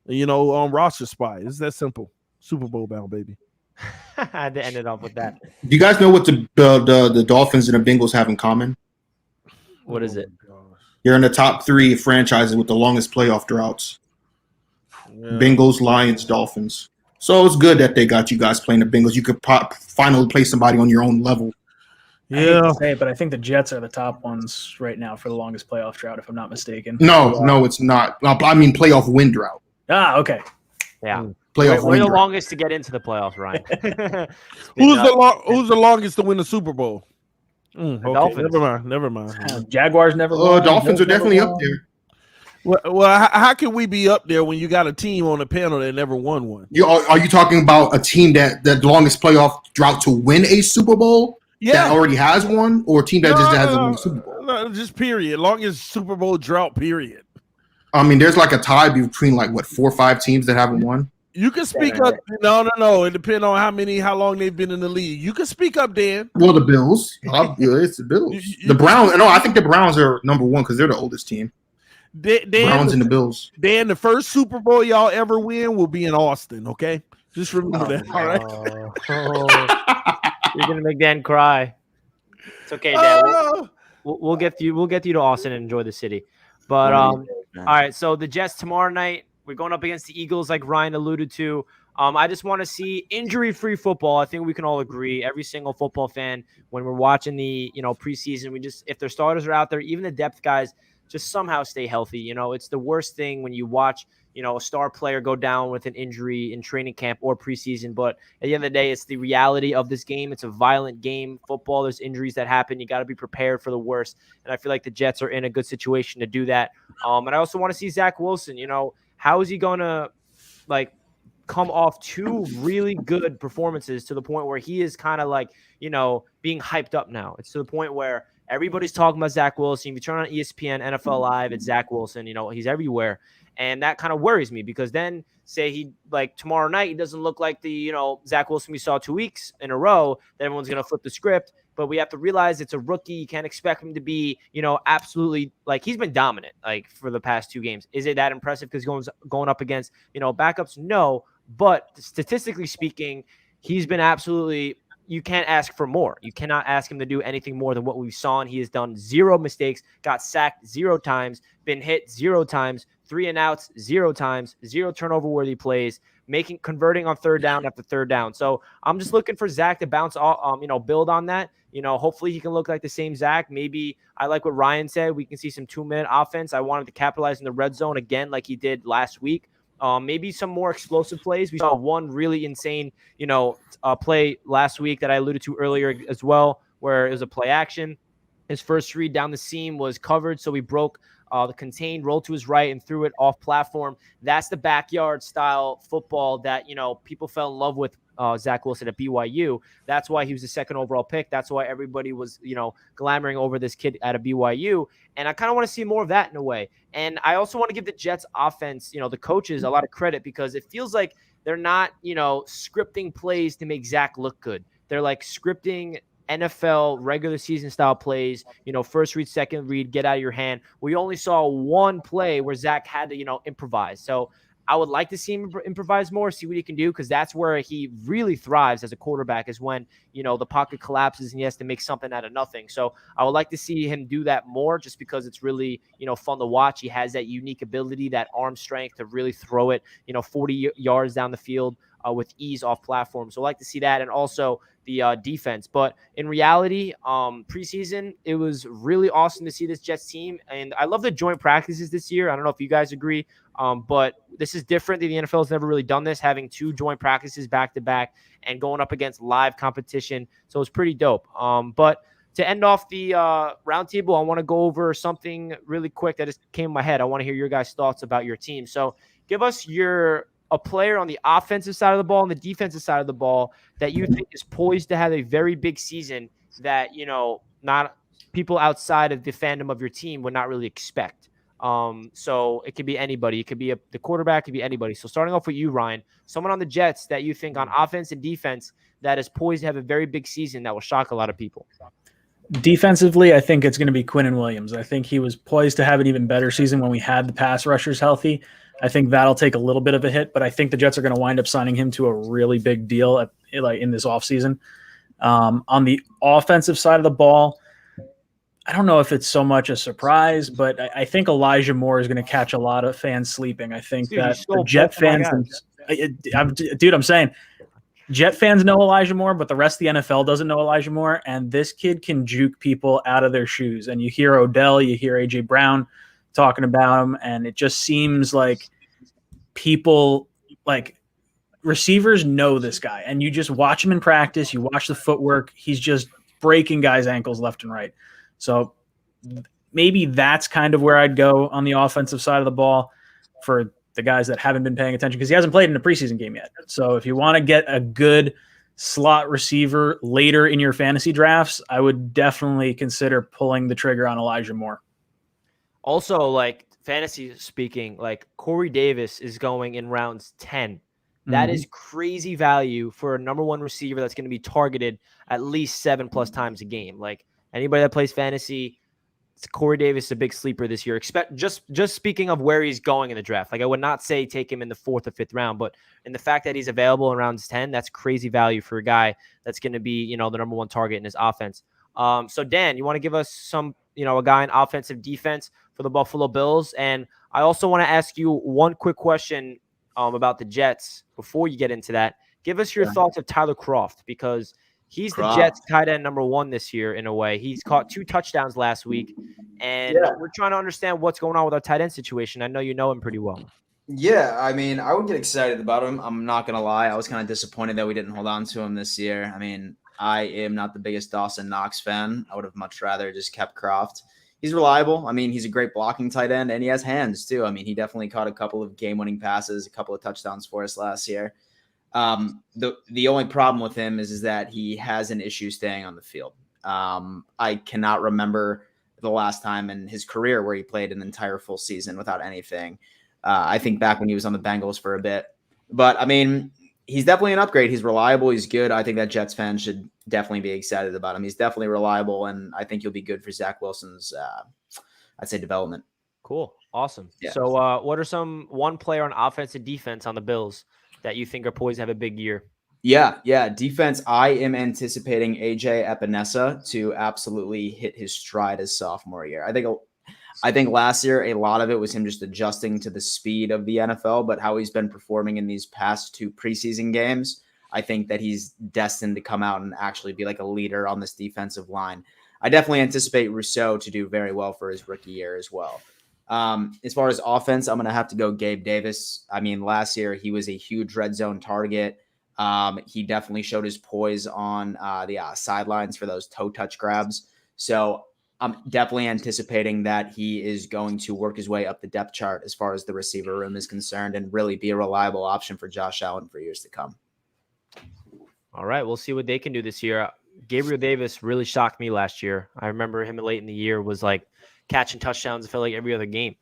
roster spot. It's that simple. Super Bowl bound, baby. I had to end it off with that. Do you guys know what the Dolphins and the Bengals have in common? What is it? You're in the top 3 franchises with the longest playoff droughts. Yeah. Bengals, Lions, Dolphins. So it's good that they got you guys playing the Bengals. You could finally play somebody on your own level. Yeah, I hate to say it, but I think the Jets are the top ones right now for the longest playoff drought, if I'm not mistaken. No, it's not. I mean playoff win drought. Okay. Yeah. Playoff we're the longest to get into the playoffs, Ryan. Who's the longest to win the Super Bowl? Okay. Dolphins. Never mind. Jaguars never won. Dolphins are definitely up there. Well, how can we be up there when you got a team on the panel that never won one? Are you talking about a team that the longest playoff drought to win a Super Bowl? that already has one, or a team that just hasn't won the Super Bowl? No, just period. Long as Super Bowl drought, period. I mean, there's like a tie between like 4 or 5 teams that haven't won. You can speak up. No. It depends on how long they've been in the league. You can speak up, Dan. Well, the Bills. It's the Bills. The Browns. No, I think the Browns are number 1 because they're the oldest team. Browns and the Bills. Dan, the first Super Bowl y'all ever win will be in Austin. Okay, just remember that. All right. You're gonna make Dan cry. It's okay, Dan. We'll get you. We'll get you to Austin and enjoy the city. But all right. So the Jets tomorrow night. We're going up against the Eagles, like Ryan alluded to. I just want to see injury-free football. I think we can all agree. Every single football fan, when we're watching the preseason, if their starters are out there, even the depth guys, just somehow stay healthy. It's the worst thing when you watch a star player go down with an injury in training camp or preseason. But at the end of the day, it's the reality of this game. It's a violent game. Football, there's injuries that happen. You got to be prepared for the worst. And I feel like the Jets are in a good situation to do that. And I also want to see Zach Wilson. How is he going to come off 2 really good performances to the point where he is kind of being hyped up now? It's to the point where everybody's talking about Zach Wilson. If you turn on ESPN, NFL Live, it's Zach Wilson. He's everywhere. And that kind of worries me because then say he tomorrow night, he doesn't look like the, Zach Wilson we saw 2 weeks in a row, that everyone's going to flip the script. But we have to realize it's a rookie. You can't expect him to be, absolutely he's been dominant for the past 2 games. Is it that impressive because going up against, backups? No. But statistically speaking, he's been absolutely – you can't ask for more. You cannot ask him to do anything more than what we saw. And he has done 0 mistakes, got sacked 0 times, been hit 0 times, 3 and outs 0 times, 0 turnover-worthy plays, converting on 3rd down after 3rd down. So I'm just looking for Zach to bounce off, build on that. Hopefully he can look like the same Zach. Maybe I like what Ryan said. We can see some 2-minute offense. I wanted to capitalize in the red zone again like he did last week. Maybe some more explosive plays. We saw one really insane, play last week that I alluded to earlier as well, where it was a play action. His first read down the seam was covered, so he broke the contained, rolled to his right, and threw it off platform. That's the backyard style football that people fell in love with. Zach Wilson at BYU. That's why he was the 2nd overall pick. That's why everybody was, glamoring over this kid at a BYU. And I kind of want to see more of that in a way. And I also want to give the Jets offense, the coaches a lot of credit because it feels like they're not, scripting plays to make Zach look good. They're scripting NFL regular season style plays, first read, second read, get out of your hand. We only saw one play where Zach had to, improvise. So I would like to see him improvise more, see what he can do, because that's where he really thrives as a quarterback is when, the pocket collapses and he has to make something out of nothing. So I would like to see him do that more just because it's really, fun to watch. He has that unique ability, that arm strength to really throw it, 40 yards down the field with ease off platform. So I'd like to see that and also the defense. But in reality, preseason, it was really awesome to see this Jets team. And I love the joint practices this year. I don't know if you guys agree. But this is different. The NFL has never really done this, having 2 joint practices back-to-back and going up against live competition. So it's pretty dope. But to end off the roundtable, I want to go over something really quick that just came in my head. I want to hear your guys' thoughts about your team. So give us a player on the offensive side of the ball and the defensive side of the ball that you think is poised to have a very big season that, not people outside of the fandom of your team would not really expect. So it could be anybody. It could be the quarterback. It could be anybody. So starting off with you, Ryan, someone on the Jets that you think on offense and defense that is poised to have a very big season that will shock a lot of people. Defensively, I think it's going to be Quinnen Williams. I think he was poised to have an even better season when we had the pass rushers healthy. I think that'll take a little bit of a hit, but I think the Jets are going to wind up signing him to a really big deal in this offseason. On the offensive side of the ball, I don't know if it's so much a surprise, but I think Elijah Moore is going to catch a lot of fans sleeping. I think that the Jet fans, I'm saying Jet fans know Elijah Moore, but the rest of the NFL doesn't know Elijah Moore. And this kid can juke people out of their shoes. And you hear Odell, you hear AJ Brown talking about him, and it just seems like people receivers know this guy. And you just watch him in practice, you watch the footwork, he's just breaking guys' ankles left and right. So maybe that's kind of where I'd go on the offensive side of the ball for the guys that haven't been paying attention because he hasn't played in a preseason game yet. So if you want to get a good slot receiver later in your fantasy drafts, I would definitely consider pulling the trigger on Elijah Moore. Also, like fantasy speaking, like Corey Davis is going in rounds 10. That is crazy value for a number one receiver that's going to be targeted at least 7+ times a game. Like anybody that plays fantasy, Corey Davis is a big sleeper this year. Expect just speaking of where he's going in the draft. Like I would not say take him in the 4th or 5th round, but in the fact that he's available in rounds 10, that's crazy value for a guy that's going to be, the number one target in his offense. So Dan, you want to give us some, a guy in offensive defense for the Buffalo Bills? And I also want to ask you one quick question about the Jets before you get into that. Give us your thoughts of Tyler Kroft, because he's the Jets tight end number 1 this year in a way. He's caught 2 touchdowns last week, and we're trying to understand what's going on with our tight end situation. I know you know him pretty well. Yeah, I mean, I would get excited about him. I'm not going to lie. I was kind of disappointed that we didn't hold on to him this year. I mean, I am not the biggest Dawson Knox fan. I would have much rather just kept Kroft. He's reliable. I mean, he's a great blocking tight end, and he has hands too. I mean, he definitely caught a couple of game-winning passes, a couple of touchdowns for us last year. The only problem with him is that he has an issue staying on the field. I cannot remember the last time in his career where he played an entire full season without anything. I think back when he was on the Bengals for a bit. But, I mean, he's definitely an upgrade. He's reliable. He's good. I think that Jets fans should definitely be excited about him. He's definitely reliable, and I think he'll be good for Zach Wilson's, I'd say, development. Cool. Awesome. Yeah. So what are one player on offense and defense on the Bills that you think are poised to have a big year? Yeah. Defense, I am anticipating AJ Epinesa to absolutely hit his stride as sophomore year. I think last year, a lot of it was him just adjusting to the speed of the NFL, but how he's been performing in these past 2 preseason games, I think that he's destined to come out and actually be like a leader on this defensive line. I definitely anticipate Rousseau to do very well for his rookie year as well. As far as offense, I'm going to have to go Gabe Davis. I mean, last year he was a huge red zone target. He definitely showed his poise on the sidelines for those toe touch grabs. So I'm definitely anticipating that he is going to work his way up the depth chart as far as the receiver room is concerned and really be a reliable option for Josh Allen for years to come. All right, we'll see what they can do this year. Gabriel Davis really shocked me last year. I remember him late in the year was like catching touchdowns, it felt like every other game.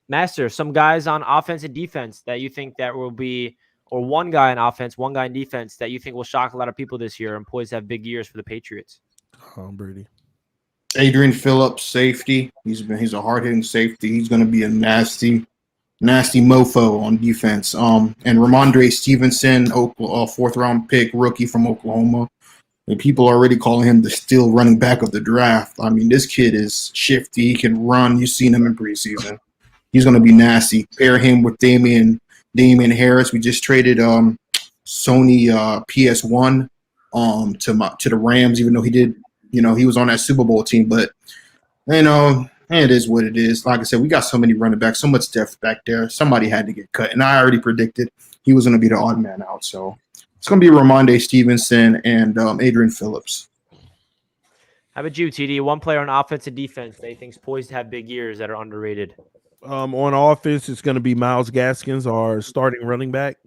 Master, some guys on offense and defense that you think that will be, or one guy on offense, one guy in defense that you think will shock a lot of people this year and poised to have big years for the Patriots? Brady. Adrian Phillips, safety. He's a hard-hitting safety. He's going to be a nasty mofo on defense. And Ramondre Stevenson, 4th-round pick, rookie from Oklahoma. And people are already calling him the steal running back of the draft. I mean, this kid is shifty. He can run. You've seen him in preseason. He's going to be nasty. Pair him with Damian Harris. We just traded Sony PS1 to the Rams, even though he did. He was on that Super Bowl team, but, it is what it is. Like I said, we got so many running backs, so much depth back there. Somebody had to get cut, and I already predicted he was going to be the odd man out. So it's going to be Ramondre Stevenson and Adrian Phillips. How about you, TD? One player on offense and defense that you think is poised to have big years that are underrated? On offense, it's going to be Myles Gaskins, our starting running back.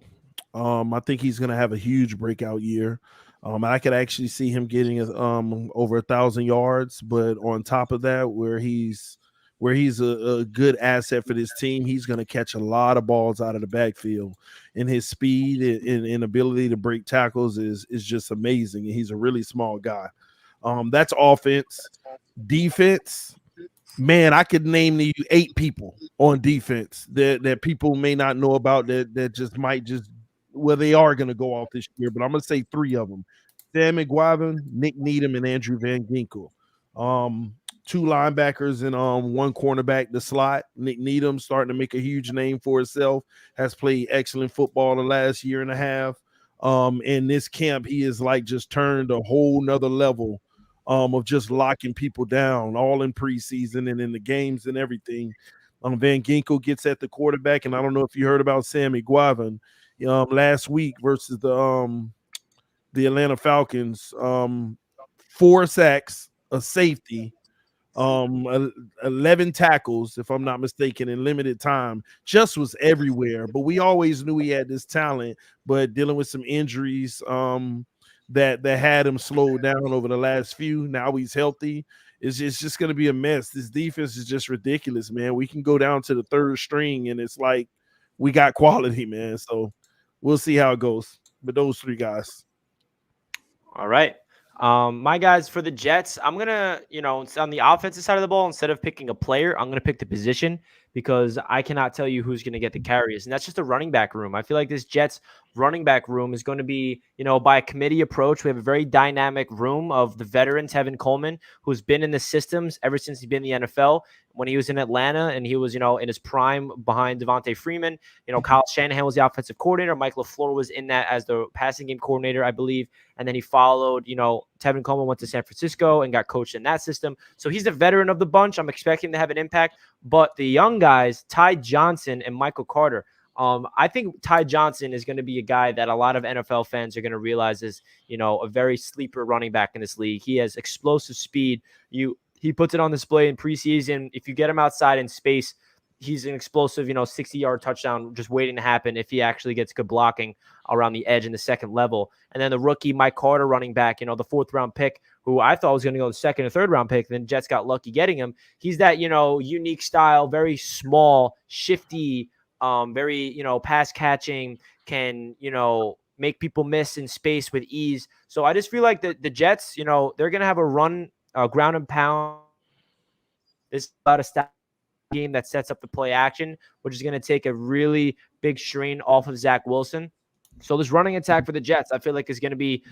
I think he's going to have a huge breakout year. I could actually see him getting over 1,000 yards, but on top of that, where he's a good asset for this team, he's going to catch a lot of balls out of the backfield, and his speed and ability to break tackles is just amazing. And he's a really small guy. That's offense. Defense, man, I could name you 8 people on defense that people may not know about that just might just. Well, they are going to go off this year, but I'm going to say 3 of them: Sam McGuivin, Nick Needham, and Andrew Van Ginkel. 2 linebackers and 1 cornerback, the slot. Nick Needham starting to make a huge name for himself, has played excellent football the last year and a half. In this camp, he is like just turned a whole nother level of just locking people down, all in preseason and in the games and everything. Van Ginkel gets at the quarterback, and I don't know if you heard about Sam McGuivin. Last week versus the Atlanta Falcons, 4 sacks, a safety, 11 tackles, if I'm not mistaken, in limited time. Just was everywhere. But we always knew he had this talent, but dealing with some injuries that had him slowed down over the last few. Now he's healthy. It's just going to be a mess. This defense is just ridiculous, man. We can go down to the third string, and it's like we got quality, man. So we'll see how it goes. But those three guys. All right. My guys for the Jets, I'm going to, on the offensive side of the ball, instead of picking a player, I'm going to pick the position because I cannot tell you who's going to get the carries. And that's just a running back room. I feel like this Jets running back room is going to be, by a committee approach. We have a very dynamic room of the veteran Tevin Coleman, who's been in the systems ever since he's been in the NFL. When he was in Atlanta and he was, in his prime behind Devontae Freeman, Kyle Shanahan was the offensive coordinator. Mike LaFleur was in that as the passing game coordinator, I believe. And then he followed, Tevin Coleman went to San Francisco and got coached in that system. So he's the veteran of the bunch. I'm expecting him to have an impact. But the young guys, Ty Johnson and Michael Carter, I think Ty Johnson is going to be a guy that a lot of NFL fans are going to realize is, a very sleeper running back in this league. He has explosive speed. He puts it on display in preseason. If you get him outside in space, he's an explosive, 60-yard touchdown just waiting to happen if he actually gets good blocking around the edge in the second level. And then the rookie Mike Carter running back, the fourth-round pick, who I thought was going to go the second or third-round pick. Then Jets got lucky getting him. He's that, unique style, very small, shifty, very, pass catching, can, make people miss in space with ease. So I just feel like the Jets, they're going to have a run, ground and pound. This is about a stat game that sets up the play action, which is going to take a really big strain off of Zach Wilson. So this running attack for the Jets, I feel like is going to be,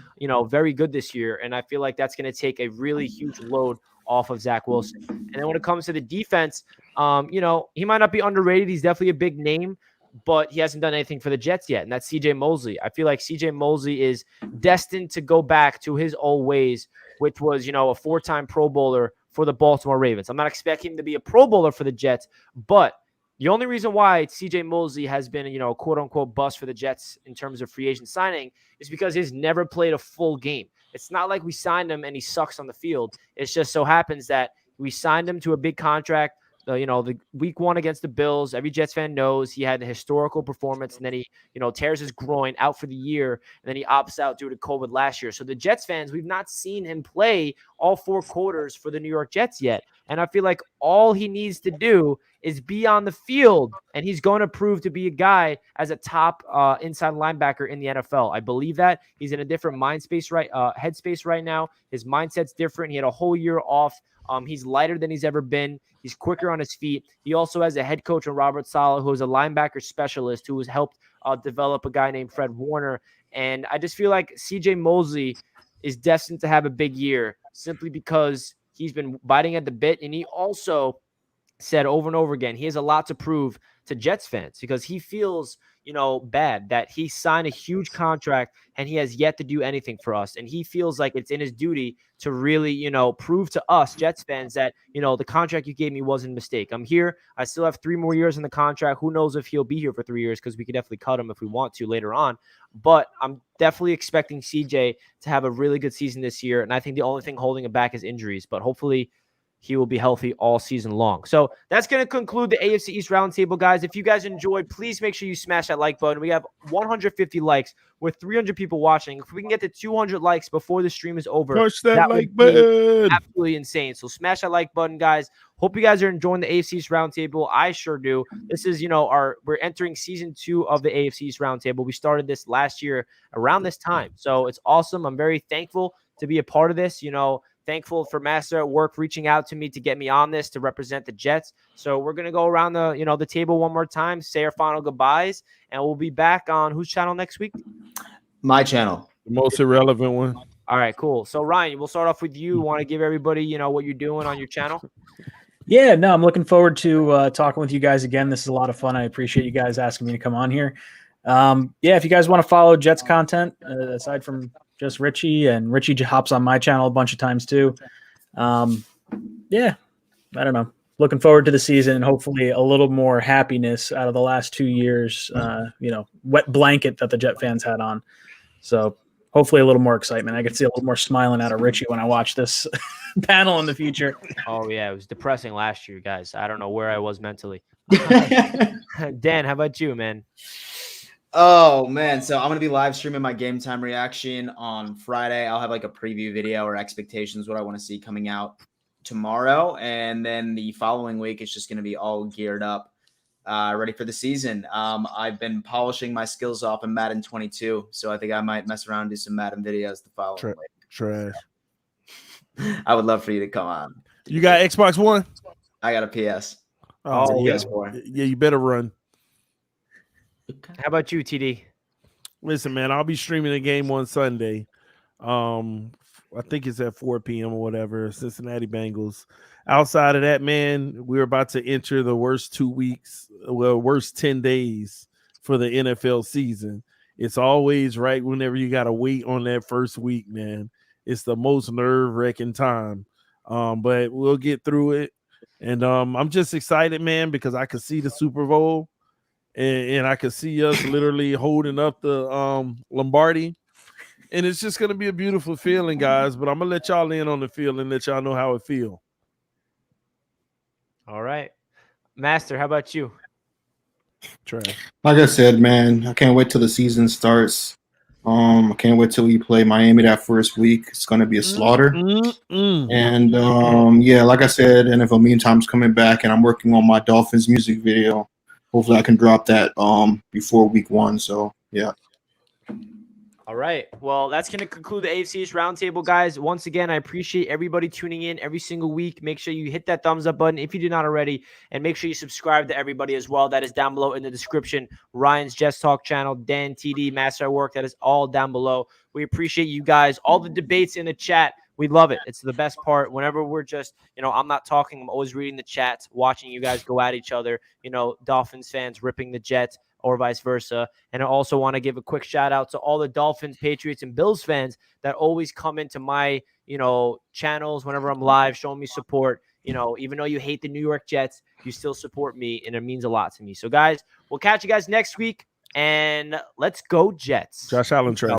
very good this year. And I feel like that's going to take a really huge load off of Zach Wilson. And then when it comes to the defense, he might not be underrated. He's definitely a big name, but he hasn't done anything for the Jets yet. And that's CJ Mosley. I feel like CJ Mosley is destined to go back to his old ways, which was, a four-time Pro Bowler for the Baltimore Ravens. I'm not expecting him to be a Pro Bowler for the Jets, but the only reason why CJ Mosley has been, a quote-unquote bust for the Jets in terms of free agent signing is because he's never played a full game. It's not like we signed him and he sucks on the field. It just so happens that we signed him to a big contract. The week one against the Bills, every Jets fan knows he had a historical performance, and then he, tears his groin out for the year, and then he opts out due to COVID last year. So the Jets fans, we've not seen him play all four quarters for the New York Jets yet. And I feel like all he needs to do is be on the field, and he's going to prove to be a guy as a top inside linebacker in the NFL. I believe that. He's in a different headspace right now. His mindset's different. He had a whole year off. He's lighter than he's ever been. He's quicker on his feet. He also has a head coach in Robert Saleh, who is a linebacker specialist who has helped develop a guy named Fred Warner. And I just feel like CJ Mosley is destined to have a big year simply because he's been biting at the bit. And he also said over and over again, he has a lot to prove to Jets fans because he feels, bad that he signed a huge contract and he has yet to do anything for us. And he feels like it's in his duty to really, prove to us Jets fans that, the contract you gave me wasn't a mistake. I'm here. I still have 3 more years in the contract. Who knows if he'll be here for 3 years because we could definitely cut him if we want to later on. But I'm definitely expecting CJ to have a really good season this year. And I think the only thing holding him back is injuries. But hopefully he will be healthy all season long. So that's going to conclude the AFC East Roundtable, guys. If you guys enjoyed, please make sure you smash that like button. We have 150 likes with 300 people watching. If we can get to 200 likes before the stream is over, push that like button. Absolutely insane. So smash that like button, guys. Hope you guys are enjoying the AFC East Roundtable. I sure do. This is, we're entering season 2 of the AFC East Roundtable. We started this last year around this time. So it's awesome. I'm very thankful to be a part of this, Thankful for Master at Work reaching out to me to get me on this to represent the Jets. So we're going to go around the table one more time, say our final goodbyes, and we'll be back on whose channel next week? My channel. The most irrelevant one. All right, cool. So Ryan, we'll start off with you. Want to give everybody, what you're doing on your channel? Yeah, no, I'm looking forward to talking with you guys again. This is a lot of fun. I appreciate you guys asking me to come on here. If you guys want to follow Jets content, aside from just Richie, and Richie hops on my channel a bunch of times too. I don't know. Looking forward to the season and hopefully a little more happiness out of the last 2 years, wet blanket that the Jet fans had on. So hopefully a little more excitement. I could see a little more smiling out of Richie when I watch this panel in the future. Oh yeah, it was depressing last year, guys. I don't know where I was mentally. Dan, how about you, man? Oh man, so I'm gonna be live streaming my game time reaction on Friday. I'll have like a preview video or expectations, what I want to see coming out tomorrow, and then the following week it's just gonna be all geared up, ready for the season. I've been polishing my skills off in Madden 22, so I think I might mess around and do some Madden videos the following week. Trash. I would love for you to come on. You got Xbox One? I got a PS. Oh, It's a yeah. PS4. Yeah, you better run. How about you, TD? Listen, man, I'll be streaming the game on Sunday. I think it's at 4 p.m. or whatever, Cincinnati Bengals. Outside of that, man, we're about to enter the worst 2 weeks, worst 10 days for the NFL season. It's always right whenever you got to wait on that first week, man. It's the most nerve-wracking time. But we'll get through it. And I'm just excited, man, because I could see the Super Bowl. And I could see us literally holding up the Lombardi. And it's just going to be a beautiful feeling, guys. But I'm going to let y'all in on the feeling, let y'all know how it feels. All right. Master, how about you? Trash. Like I said, man, I can't wait till the season starts. I can't wait till we play Miami that first week. It's going to be a slaughter. And yeah, like I said, NFL Meantime's coming back, and I'm working on my Dolphins music video. Hopefully I can drop that before week 1. So yeah. All right. Well, that's going to conclude the AFC East Roundtable, guys. Once again, I appreciate everybody tuning in every single week. Make sure you hit that thumbs up button if you did not already, and make sure you subscribe to everybody as well. That is down below in the description. Ryan's Jets Talk channel, Dan, TD, Master at Work. That is all down below. We appreciate you guys. All the debates in the chat. We love it. It's the best part. Whenever we're just, I'm not talking. I'm always reading the chats, watching you guys go at each other. Dolphins fans ripping the Jets, or vice versa. And I also want to give a quick shout out to all the Dolphins, Patriots, and Bills fans that always come into my, channels whenever I'm live, showing me support. Even though you hate the New York Jets, you still support me, and it means a lot to me. So, guys, we'll catch you guys next week, and let's go Jets. Josh Allen, trash.